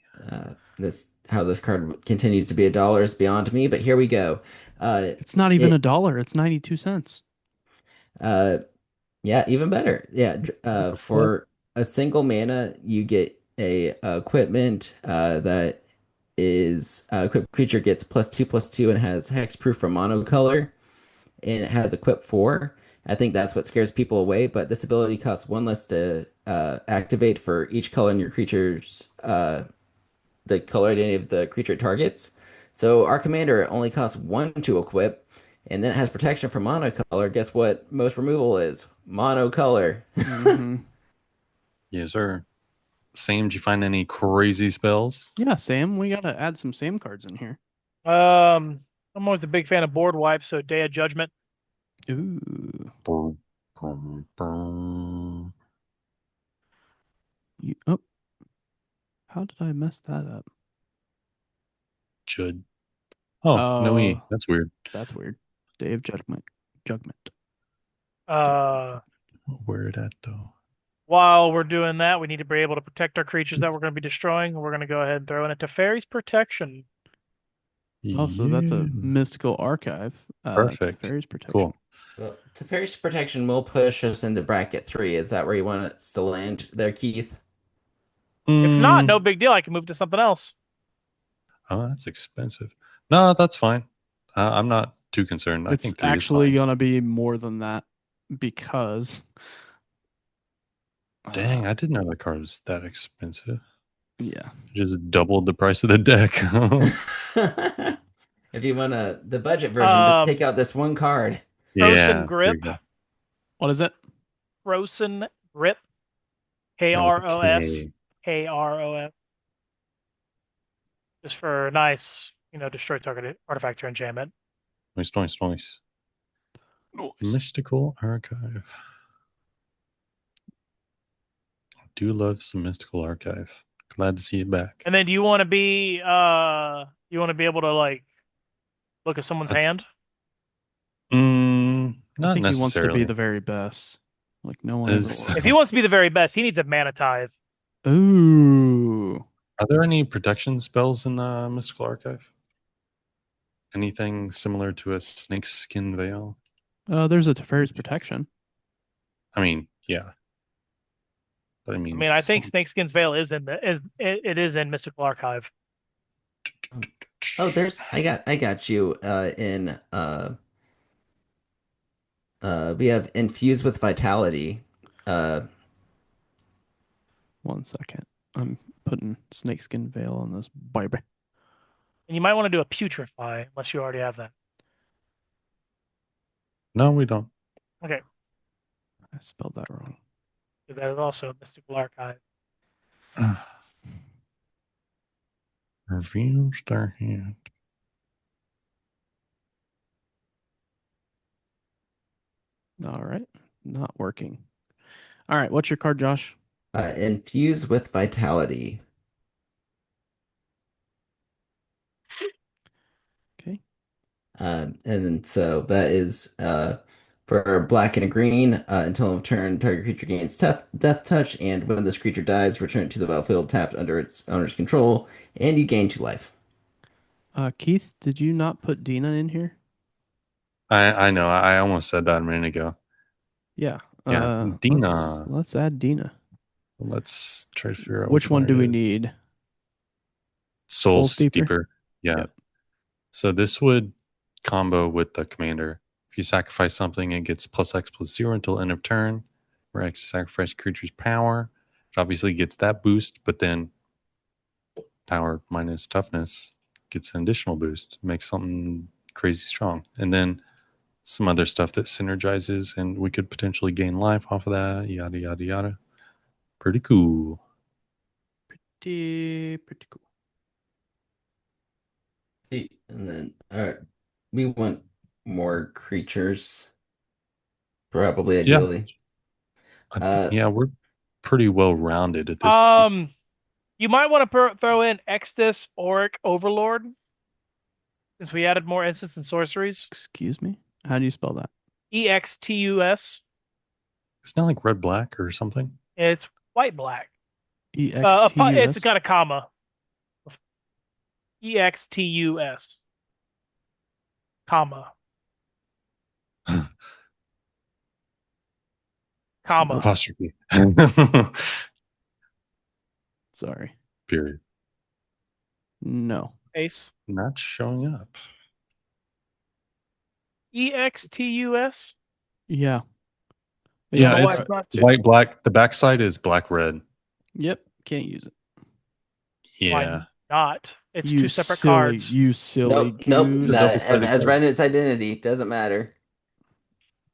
How this card continues to be $1 is beyond me, but here we go. It's not even $1. It's 92 cents. Yeah, even better. Yeah, Flip. for a single mana, you get a equipment that is equipped creature gets +2/+2 and has hexproof for monocolor, and it has equip 4. I think that's what scares people away, but this ability costs 1 less to activate for each color in your creature's the color identity of the creature it targets. So our commander only costs 1 to equip, and then it has protection from monocolor. Guess what most removal is? Monocolor. Mm-hmm. Yes, sir. Sam, did you find any crazy spells? Yeah, Sam, we got to add some Sam cards in here. I'm always a big fan of board wipes, so Day of Judgment. Ooh. Boom, boom, boom. Oh. How did I mess that up? Judd. Oh, no E. That's weird. That's weird. Day of Judgment. Where at though? While we're doing that, we need to be able to protect our creatures that we're going to be destroying. We're going to go ahead and throw in a Teferi's Protection. Oh, so that's a mystical archive. Perfect. Teferi's Protection. Cool. Well, Teferi's Protection will push us into bracket 3. Is that where you want us to land there, Keith? If not, no big deal. I can move to something else. Oh, that's expensive. No, that's fine. I'm not too concerned. I It's think 3 is actually fine. gonna be more than that because Dang, I didn't know the card was that expensive. yeah. Just doubled the price of the deck. If you want the budget version, take Um, out this one card. Frozen Yeah, there Grip, you go. What is it? Frozen Grip, Yeah, with a KROS, K. KROS, just for nice, destroy target artifact or enchantment. Nice, nice, nice. Noise. Mystical Archive. I do love some Mystical Archive. Glad to see it back. And then do you want to be able to like look at someone's hand? I Not think he wants to be necessarily. the very best. Like no one ever Is was. If he wants to be the very best, he needs a mana tithe. Ooh. Are there any protection spells in the Mystical Archive? Anything similar to a snake skin veil? There's a Teferi's protection. I mean, yeah. But I I mean, mean, I think Snakeskin's Veil is in it is in Mystical Archive. Oh, I got you in we have infused with vitality. Uh 1 second. I'm putting snakeskin veil on this baby. And you might want to do a Putrefy unless you already have that. no, we don't. Okay, I spelled that wrong. because that is also Mystical Archive. Reveals their hand. All right. Not working. All right. What's your card, Josh? infused with vitality. Okay. And then so that is for black and a green. Until end of turn, target creature gains death touch, and when this creature dies, return it to the battlefield tapped under its owner's control, and you gain 2 life. Keith, did you not put Dina in here? I know. I almost said that a minute ago. Yeah. Yeah, Dina. Let's add Dina. Let's try to figure out Which one do we it is. need? Soul Steeper? Steeper. Yeah. Yep. So this would combo with the commander. If you sacrifice something, it gets +X+0 until end of turn. Where X sacrifice creature's power. It obviously gets that boost, but then power minus toughness gets an additional boost. Makes something crazy strong. And then some other stuff that synergizes, and we could potentially gain life off of that. Yada, yada, yada. Pretty cool. Pretty cool. And then we want more creatures, probably Yeah. ideally. Yeah, we're pretty well rounded at this point. You might want to throw in Extus Auric Overlord, since we added more instants and sorceries. Excuse me? How do you spell that? EXTUS. It's not like red black or something. It's white black. EXTUS? It's got a comma. EXTUS. Comma. Comma. Apostrophe. Sorry. Period. No. Ace. Not showing up. EXTUS. Yeah. Yeah, Oh, it's it's not white black. The backside is black red. Yep. Can't use it. Yeah. Why not? It's You two separate silly, cards. You silly Nope. goose. It's a double-sided As card. red its identity doesn't matter.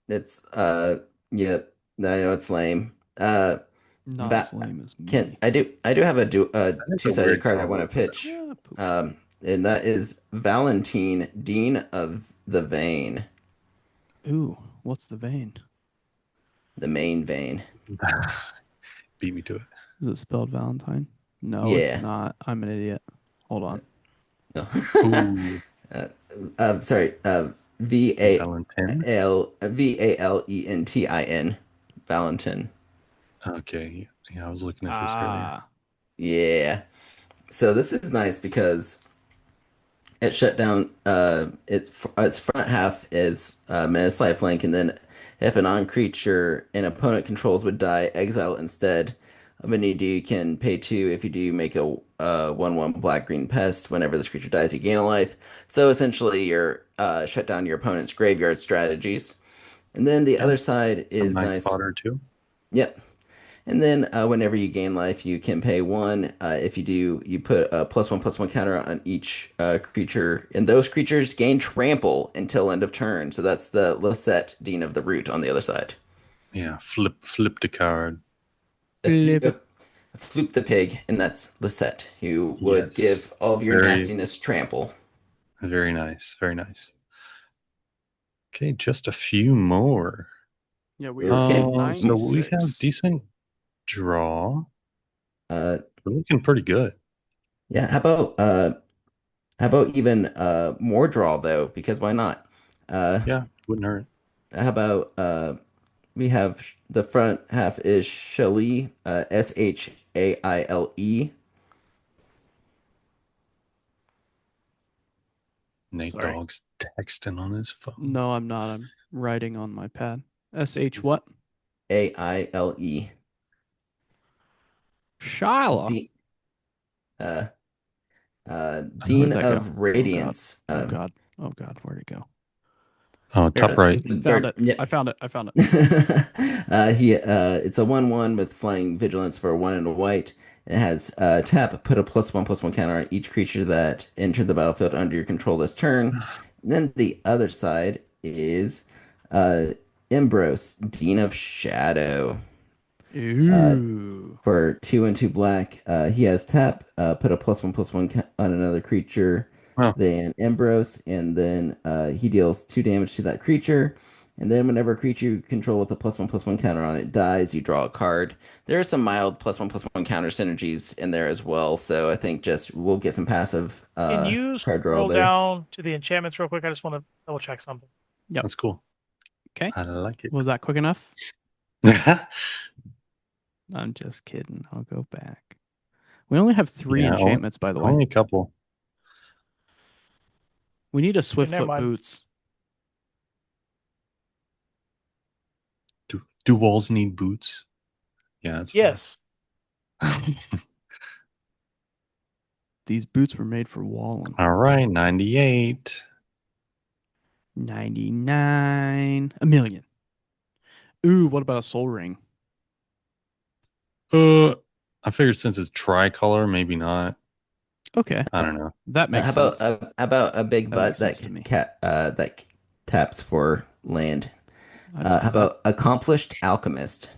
It's yep. I know it's lame. Not That as lame as can me. I do have a That is a two-sided weird card I combo want to for them. pitch. Yeah, poop. And that is Valentine, Dean of the Vein, Ooh, what's the vein? the main vein. Beat me to it. Is it spelled Valentine? No, Yeah. it's not. I'm an idiot. Hold on. No. Ooh. Sorry. Valentin. Valentin. Valentin. Okay. Yeah, I was looking at this earlier. Yeah. So this is nice because it shut down its front half is Menace Lifelink, and then if a non-creature an opponent controls would die, exile instead. When you do, you can pay 2. If you do, make a 1/1 black green pest. Whenever this creature dies, you gain a life. So essentially, you're shut down your opponent's graveyard strategies. And then the Yeah, other side some is nice nice. fodder too. Yep. And then whenever you gain life, you can pay 1. If you do, you put a +1/+1 counter on each creature, and those creatures gain trample until end of turn. So that's the Lisette, Dean of the Root on the other side. Yeah, flip the card. A th Flip it. Floop the pig, and that's Lisette, who would Yes, give all of your very nastiness trample. very nice, very nice. Okay, just a few more. Yeah, we are Okay. So we have 96. decent draw. Uh, We're looking pretty good. yeah. How about even more draw though? Because why not? Uh, Yeah, wouldn't hurt. how about we have the front half is Shaile, Shaile. Nate Sorry. Dogg's texting on his phone. No, I'm not. I'm writing on my pad. SH what? Aile. Shyla. De uh, Where'd Dean that go? of Oh god. Radiance. Oh god. Oh god. Where'd it go? Oh, Here it top is. right. Found it. Yeah. I found it. I found it. It's a 1/1 with flying vigilance for 1 and a white. It has tap, put a +1/+1 counter on each creature that entered the battlefield under your control this turn. And then the other side is uh Imbros, Dean of Shadow. Uh, Ooh. for 2 and 2 black. He has tap, put a +1/+1 on another creature, Oh, then Embrose, and then he deals 2 damage to that creature. And then whenever a creature you control with a +1/+1 counter on it dies, you draw a card. There are some mild +1/+1 counter synergies in there as well, so I think just we'll get some passive Can you card draw scroll there. down to the enchantments real quick? I just want to double check something. Yep. that's cool. Okay. I like it. Was that quick enough? I'm just kidding. I'll go back. We only have 3 Yeah, enchantments, by the way. only a couple. We need a Okay, never Swiftfoot mind. boots. Do walls need boots? Yeah, that's Yes. fine. These boots were made for walling. All right, 98. 99. A million. Ooh, what about a soul ring? I figured since it's tricolor, maybe not. Okay. I don't know. That makes sense. How about a big That makes butt sense to me. that taps for land? How I'd- about Accomplished Alchemist?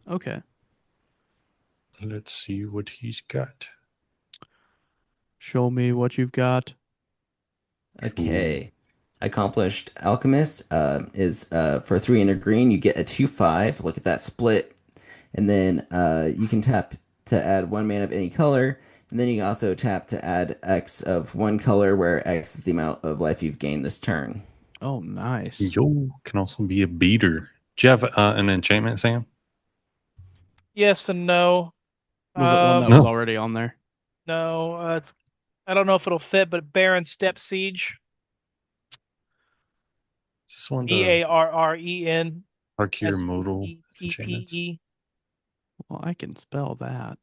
okay. Let's see what he's got. Show me what you've got. Okay. Accomplished Alchemist is for 3 and a green. You get a 2/5. Look at that split. And then you can tap to add 1 mana of any color. And then you can also tap to add X of 1 color, where X is the amount of life you've gained this turn. Oh, nice. Yo, can also be a beater. Do you have an enchantment, Sam? Yes and no. Was it one that No. was already on there? No. I don't know if it'll fit, but Baron Step Siege. Is this one the Barren Harkir modal enchantments? Steppe. Well, I can spell that.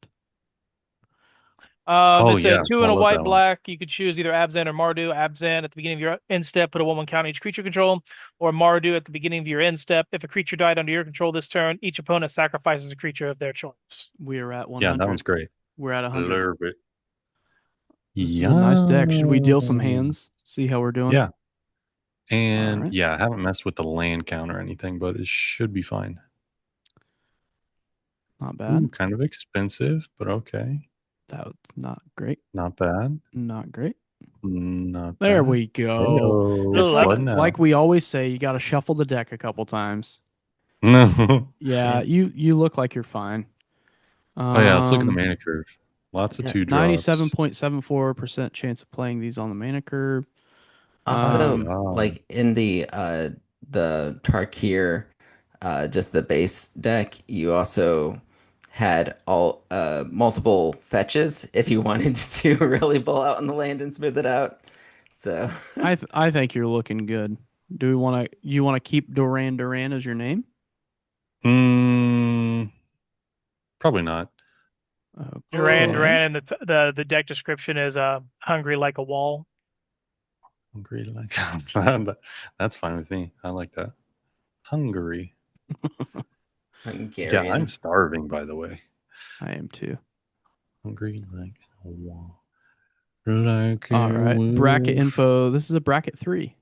Oh, It's a yeah. 2 I and a love white that one. black. You could choose either Abzan or Mardu. Abzan at the beginning of your end step, put a 1/1 count on each creature control, or Mardu at the beginning of your end step. If a creature died under your control this turn, each opponent sacrifices a creature of their choice. We are at 100. Yeah, that one's great. We're at 100. Love it. This is a nice deck. Should we deal some Yeah. hands? See how we're doing? Yeah. And Alright. yeah, I haven't messed with the land count or anything, but it should be fine. Not bad. Ooh, kind of expensive, but okay. That's not great. Not bad. Not great. Not There bad. we go. Heyo. It's Like- Flooding out. like we always say, you got to shuffle the deck a couple times. No. Yeah, you look like you're fine. Oh yeah, let's look at the mana curve. Lots of Yeah, 2 drops. 97.74% chance of playing these on the mana curve. Also, wow. like in the Tarkir, just the base deck, you also had all multiple fetches if you wanted to really pull out on the land and smooth it out. So I think you're looking good. Do we want to? You want to keep Duran Duran as your name? Mm, probably not. Duran, Okay. and the deck description is hungry like a wall. Hungry like that's fine with me. I like that. Hungary. Yeah, Hungarian. I'm starving, by the way. I am too. Hungry like a wall. Like All a right. Bracket wolf. info. This is a bracket 3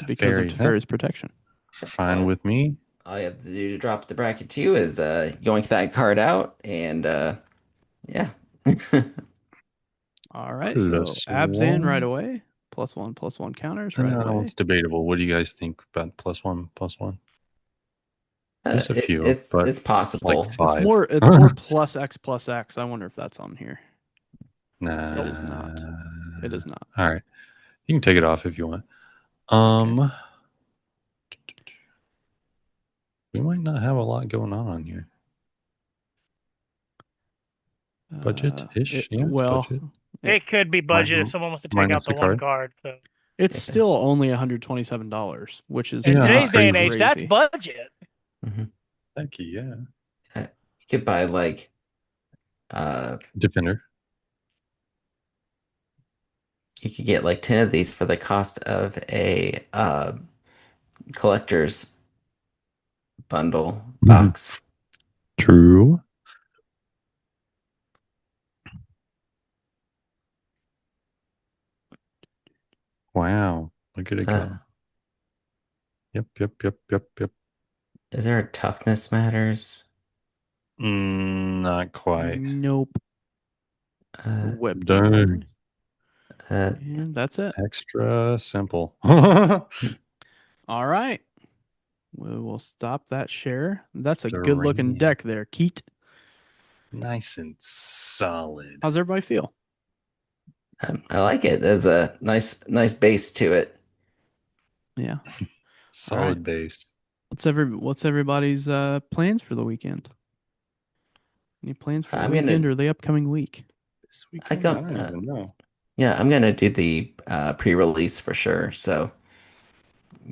because of Teferi. Teferi's protection. Fine with me. All you have to do to drop the bracket 2 is going to that card out and yeah. All right. So Plus Abzan right one. away. +1/+1 counters right away. It's debatable. What do you guys think about +1/+1? There's a few, it's but possible. like 5. It's more +X+X. I wonder if that's on here. Nah. It is not. It is not. All right. You can take it off if you want. Okay. We might not have a lot going on here. Budget-ish? Yeah, it's budget. It could be budget if someone wants to take out minus the the one card. card. So it's still only $127, which is in Yeah, today's day and crazy. age, that's budget. Thank you, yeah. You could buy like Defender. you could get like 10 of these for the cost of a collector's bundle box. True. Wow. Look at it go. Yep. Is there a toughness matters? Not quite. Nope. Whip Dang. and that's it. Extra simple. All right. We will stop that share. That's a good looking Duranium. deck there, Keat. Nice and solid. How's everybody feel? I like it. There's a nice base to it. Yeah. Solid right. base. What's everybody's plans for the weekend? Any plans for the weekend or the upcoming week? This weekend? I don't even know. Yeah, I'm gonna do the pre-release for sure. So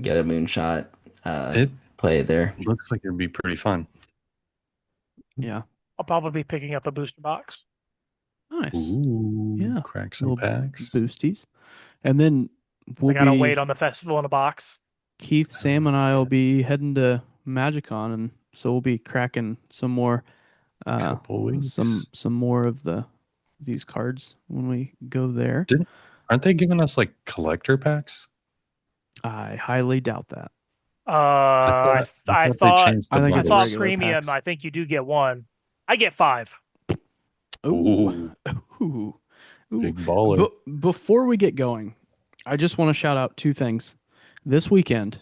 get a moonshot. Play there. Looks like it'd be pretty fun. Yeah. I'll probably be picking up a booster box. Nice. Ooh, yeah. Crack some packs. Boosties. And then I gotta wait on the festival in a box. Keith, Sam, and I will be heading to MagicCon, and so we'll be cracking some more some more of these cards when we go there. Aren't they giving us like collector packs? I highly doubt that. I thought regular premium. packs. I think you do get one. I get 5. Ooh. Big baller. Before we get going, I just want to shout out 2 things. This weekend,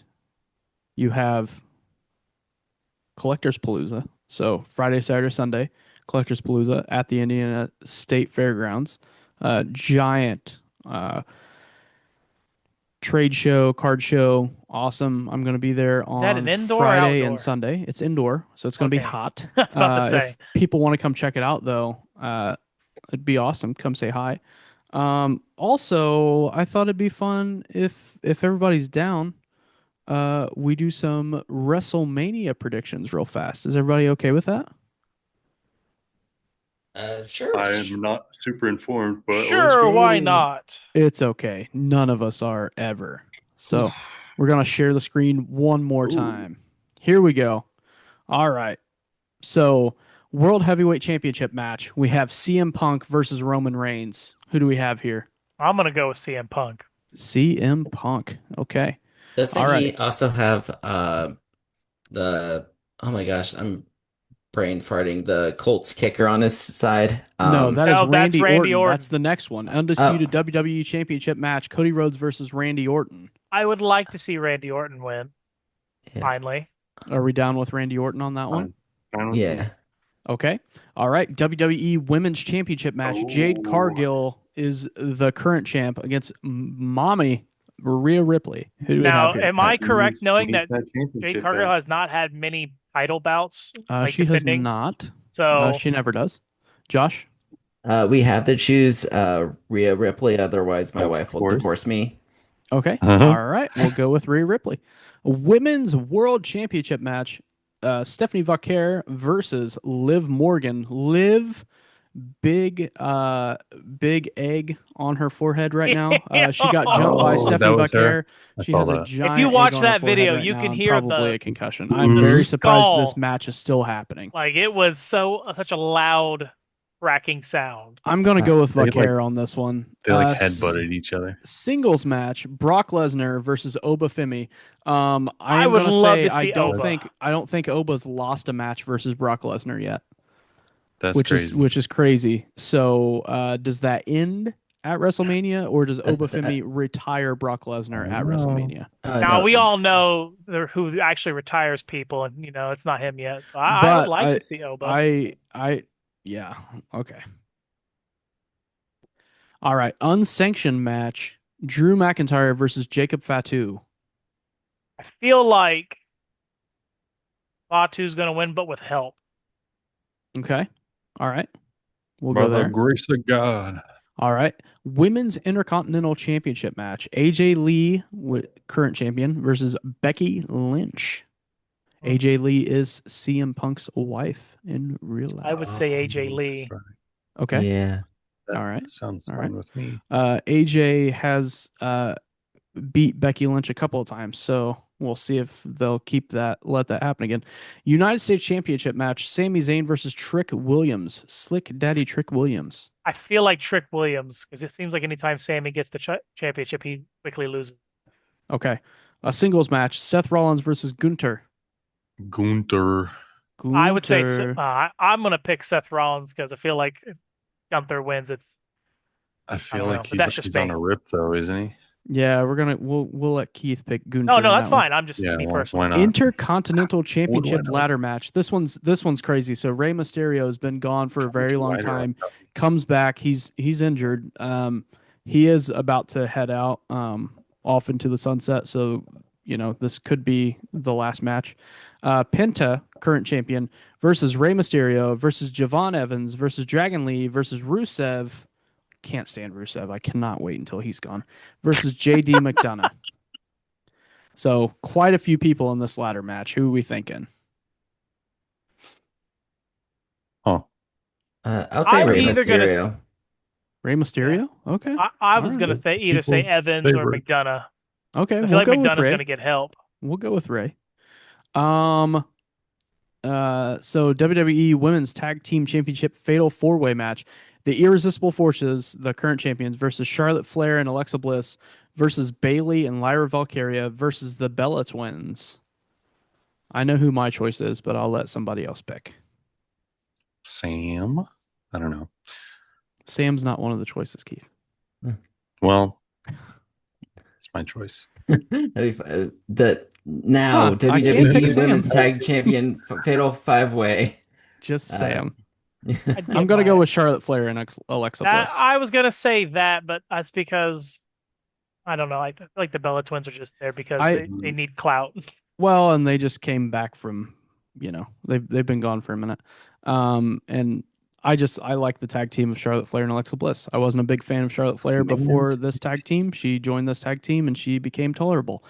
you have Collectors Palooza. So Friday, Saturday, Sunday, Collectors Palooza at the Indiana State Fairgrounds. Giant trade show, card show. Awesome. I'm going to be there on Friday and Sunday. It's indoor, so it's going to be hot. If people want to come check it out, though, it'd be awesome. Come say hi. Also, I thought it'd be fun if everybody's down, we do some Wrestlemania predictions real fast. Is everybody okay with that? Sure. I am not super informed, but sure, why not? It's okay. None of us are ever. So we're gonna share the screen one more time. Here we go. All right. So World Heavyweight Championship match. We have CM Punk versus Roman Reigns. Who do we have here? I'm gonna go with CM Punk. CM Punk. Okay. Doesn't he also have the oh my gosh, I'm brain farting, the Colts kicker on his side? No, that is Randy Orton. That's the next one. Undisputed WWE Championship match. Cody Rhodes versus Randy Orton. I would like to see Randy Orton win. Yeah. Finally. Are we down with Randy Orton on that one? Yeah. Okay. All right. WWE Women's Championship match. Jade Cargill is the current champ against Mommy Rhea Ripley. Who do we have here? Am I correct knowing that Jade Cargill has not had many title bouts? She has not. So she never does. Josh? We have to choose Rhea Ripley, otherwise my wife will divorce me. Okay. All right. We'll go with Rhea Ripley. Women's World Championship match. Stephanie Vaquer versus Liv Morgan. Liv big egg on her forehead right now. She got jumped by Oh, that Stephanie was her. Vaquer. I She saw has a that. If you giant egg watch on her that forehead video, right you now can and hear probably the a concussion. I'm Mhm. very surprised this skull. match is still happening. Like it was such a loud cracking sound. I'm gonna go with They like Vaquer on this one. they like headbutted each other. Singles match: Brock Lesnar versus Oba Femi. I I am would gonna love say to see Oba. I don't think Oba's lost a match versus Brock Lesnar yet, That's crazy. which is crazy. So does that end at WrestleMania, or does Oba Femi retire Brock I Lesnar don't at know. WrestleMania? Now No, we all know who actually retires people, and it's not him yet. So I would But like to see Oba. yeah, okay, all right. Unsanctioned match: Drew McIntyre versus Jacob Fatu. I feel like Batu's gonna win, but with help. Okay, all right, we'll By go the there. grace of God. All right. Women's Intercontinental Championship match. AJ Lee, current champion, versus Becky Lynch. AJ Lee is CM Punk's wife in real life. I would say AJ Lee. Right. Okay. yeah. That All right. sounds All fine right. with me. AJ has beat Becky Lynch a couple of times, so we'll see if they'll let that happen again. United States Championship match. Sami Zayn versus Trick Williams. Slick Daddy Trick Williams. I feel like Trick Williams because it seems like anytime Sammy gets the championship, he quickly loses. Okay. A singles match. Seth Rollins versus Gunter. Gunther. I would say Gunter. I'm gonna pick Seth Rollins because I feel like if Gunther wins, I I feel don't know, like but that's just he's on me. a rip though, isn't he? Yeah, we'll let Keith pick Gunter No, in that's that one. fine. I'm just Yeah, me why personally. not? Intercontinental Why Championship not? ladder match. This one's crazy. So Rey Mysterio has been gone for a very long Wider time. up. Comes back. He's injured. He is about to head out off into the sunset. So this could be the last match. Penta, current champion, versus Rey Mysterio versus Javon Evans versus Dragon Lee versus Rusev. Can't stand Rusev. I cannot wait until he's gone. Versus JD McDonough. So quite a few people in this ladder match. Who are we thinking? Huh. I'll say I'm Rey either gonna Mysterio. Rey Mysterio? Okay. I All was right. gonna either say People's Evans or favorite. McDonough. Okay, I feel we'll like go with McDonough's Ray. gonna get help. We'll go with Ray. Um so WWE Women's Tag Team Championship Fatal 4-Way match. The Irresistible Forces, the current champions, versus Charlotte Flair and Alexa Bliss versus Bayley and Lyra Valkyria versus the Bella Twins. I know who my choice is, but I'll let somebody else pick. Sam? I don't know. Sam's not one of the choices, Keith. Well, it's my choice. The now Huh, I can't pick WWE Sam. Women's Tag Champion Fatal 5-Way. Just Sam. I'd I'm get gonna go my- with Charlotte Flair and Alexa Bliss. I was gonna say that, but that's because I don't know. I feel like the Bella Twins are just there because they need clout. Well, and they just came back from, they've been gone for a minute. And I like the tag team of Charlotte Flair and Alexa Bliss. I wasn't a big fan of Charlotte Flair before this tag team. She joined this tag team and she became tolerable.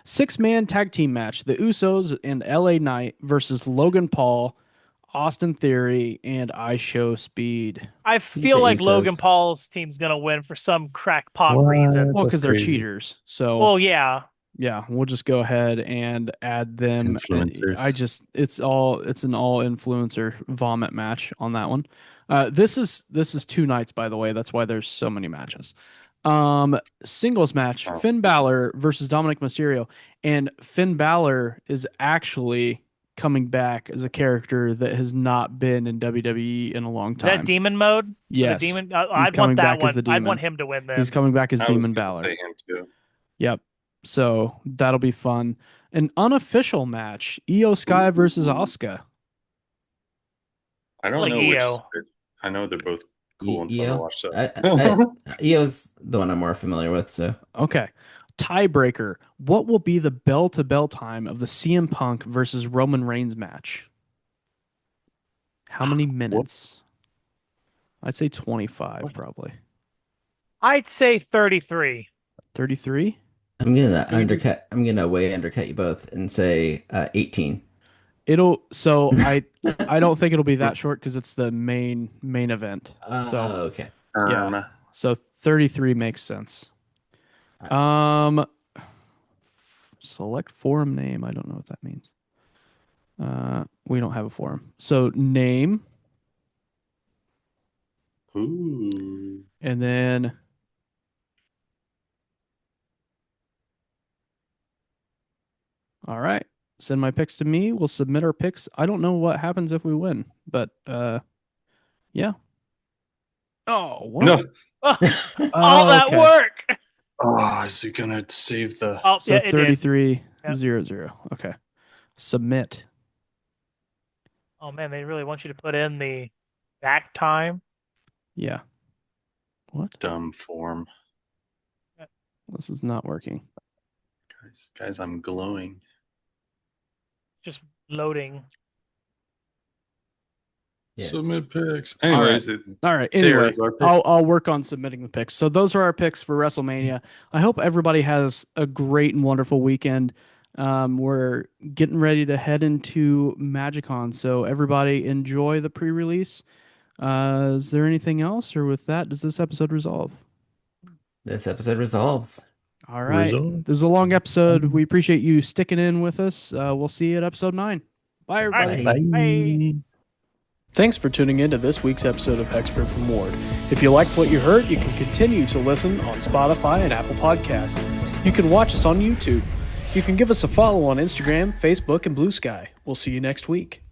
6-man tag team match: the Usos and LA Knight versus Logan Paul, Austin Theory, and I Show Speed. I feel The like Usos. Logan Paul's team's gonna win for some crackpot What? reason. Well, That's because they're crazy. cheaters. So Well, yeah. yeah, we'll just go ahead and add them. Influencers. It's an all influencer vomit match on that one. This is 2 nights, by the way. That's why there's so many matches. Singles match: Oh. Finn Balor versus Dominic Mysterio, and Finn Balor is actually coming back as a character that has not been in WWE in a long Is that time. demon mode? Yes, The demon. he's I'd coming want that back one. as the I'd demon. want him to win then. He's coming back as I was Demon gonna Balor. say him too. Yep. So that'll be fun. An unofficial match: Io Sky versus Asuka. I don't Like know which is EO. good. I know they're both cool and fun to EO? watch. So EO's the one I'm more familiar with. So Okay. Tiebreaker: what will be the bell-to-bell time of the CM Punk versus Roman Reigns match? How many minutes? I'd say 25, probably. I'd say 33. 33? I'm gonna Maybe. undercut. I'm gonna way undercut you both and say 18. I don't think it'll be that short because it's the main event. So Okay. yeah. So 33 makes sense. Select forum name. I don't know what that means. We don't have a forum. So name, Ooh. and then all right. Send my picks to me. We'll submit our picks. I don't know what happens if we win, but yeah. Oh, what? No. All that okay. work. Oh, is it gonna save the? Oh, So yeah, it did. 3300. Okay. Submit. Oh man, they really want you to put in the back time. Yeah. What? Dumb form. This is not working. Guys, I'm glowing. Just loading. Yeah. Submit picks. Anyways, All right. Anyway, there's our pick. I'll work on submitting the picks. So those are our picks for WrestleMania. I hope everybody has a great and wonderful weekend. We're getting ready to head into MagicCon, so everybody enjoy the pre-release. Is there anything else, or with that, does this episode resolve? This episode resolves. All right. Resolve. This is a long episode. We appreciate you sticking in with us. We'll see you at episode 9. Bye, everybody. Bye. Bye. Thanks for tuning in to this week's episode of Hexproof from Ward. If you liked what you heard, you can continue to listen on Spotify and Apple Podcasts. You can watch us on YouTube. You can give us a follow on Instagram, Facebook, and Blue Sky. We'll see you next week.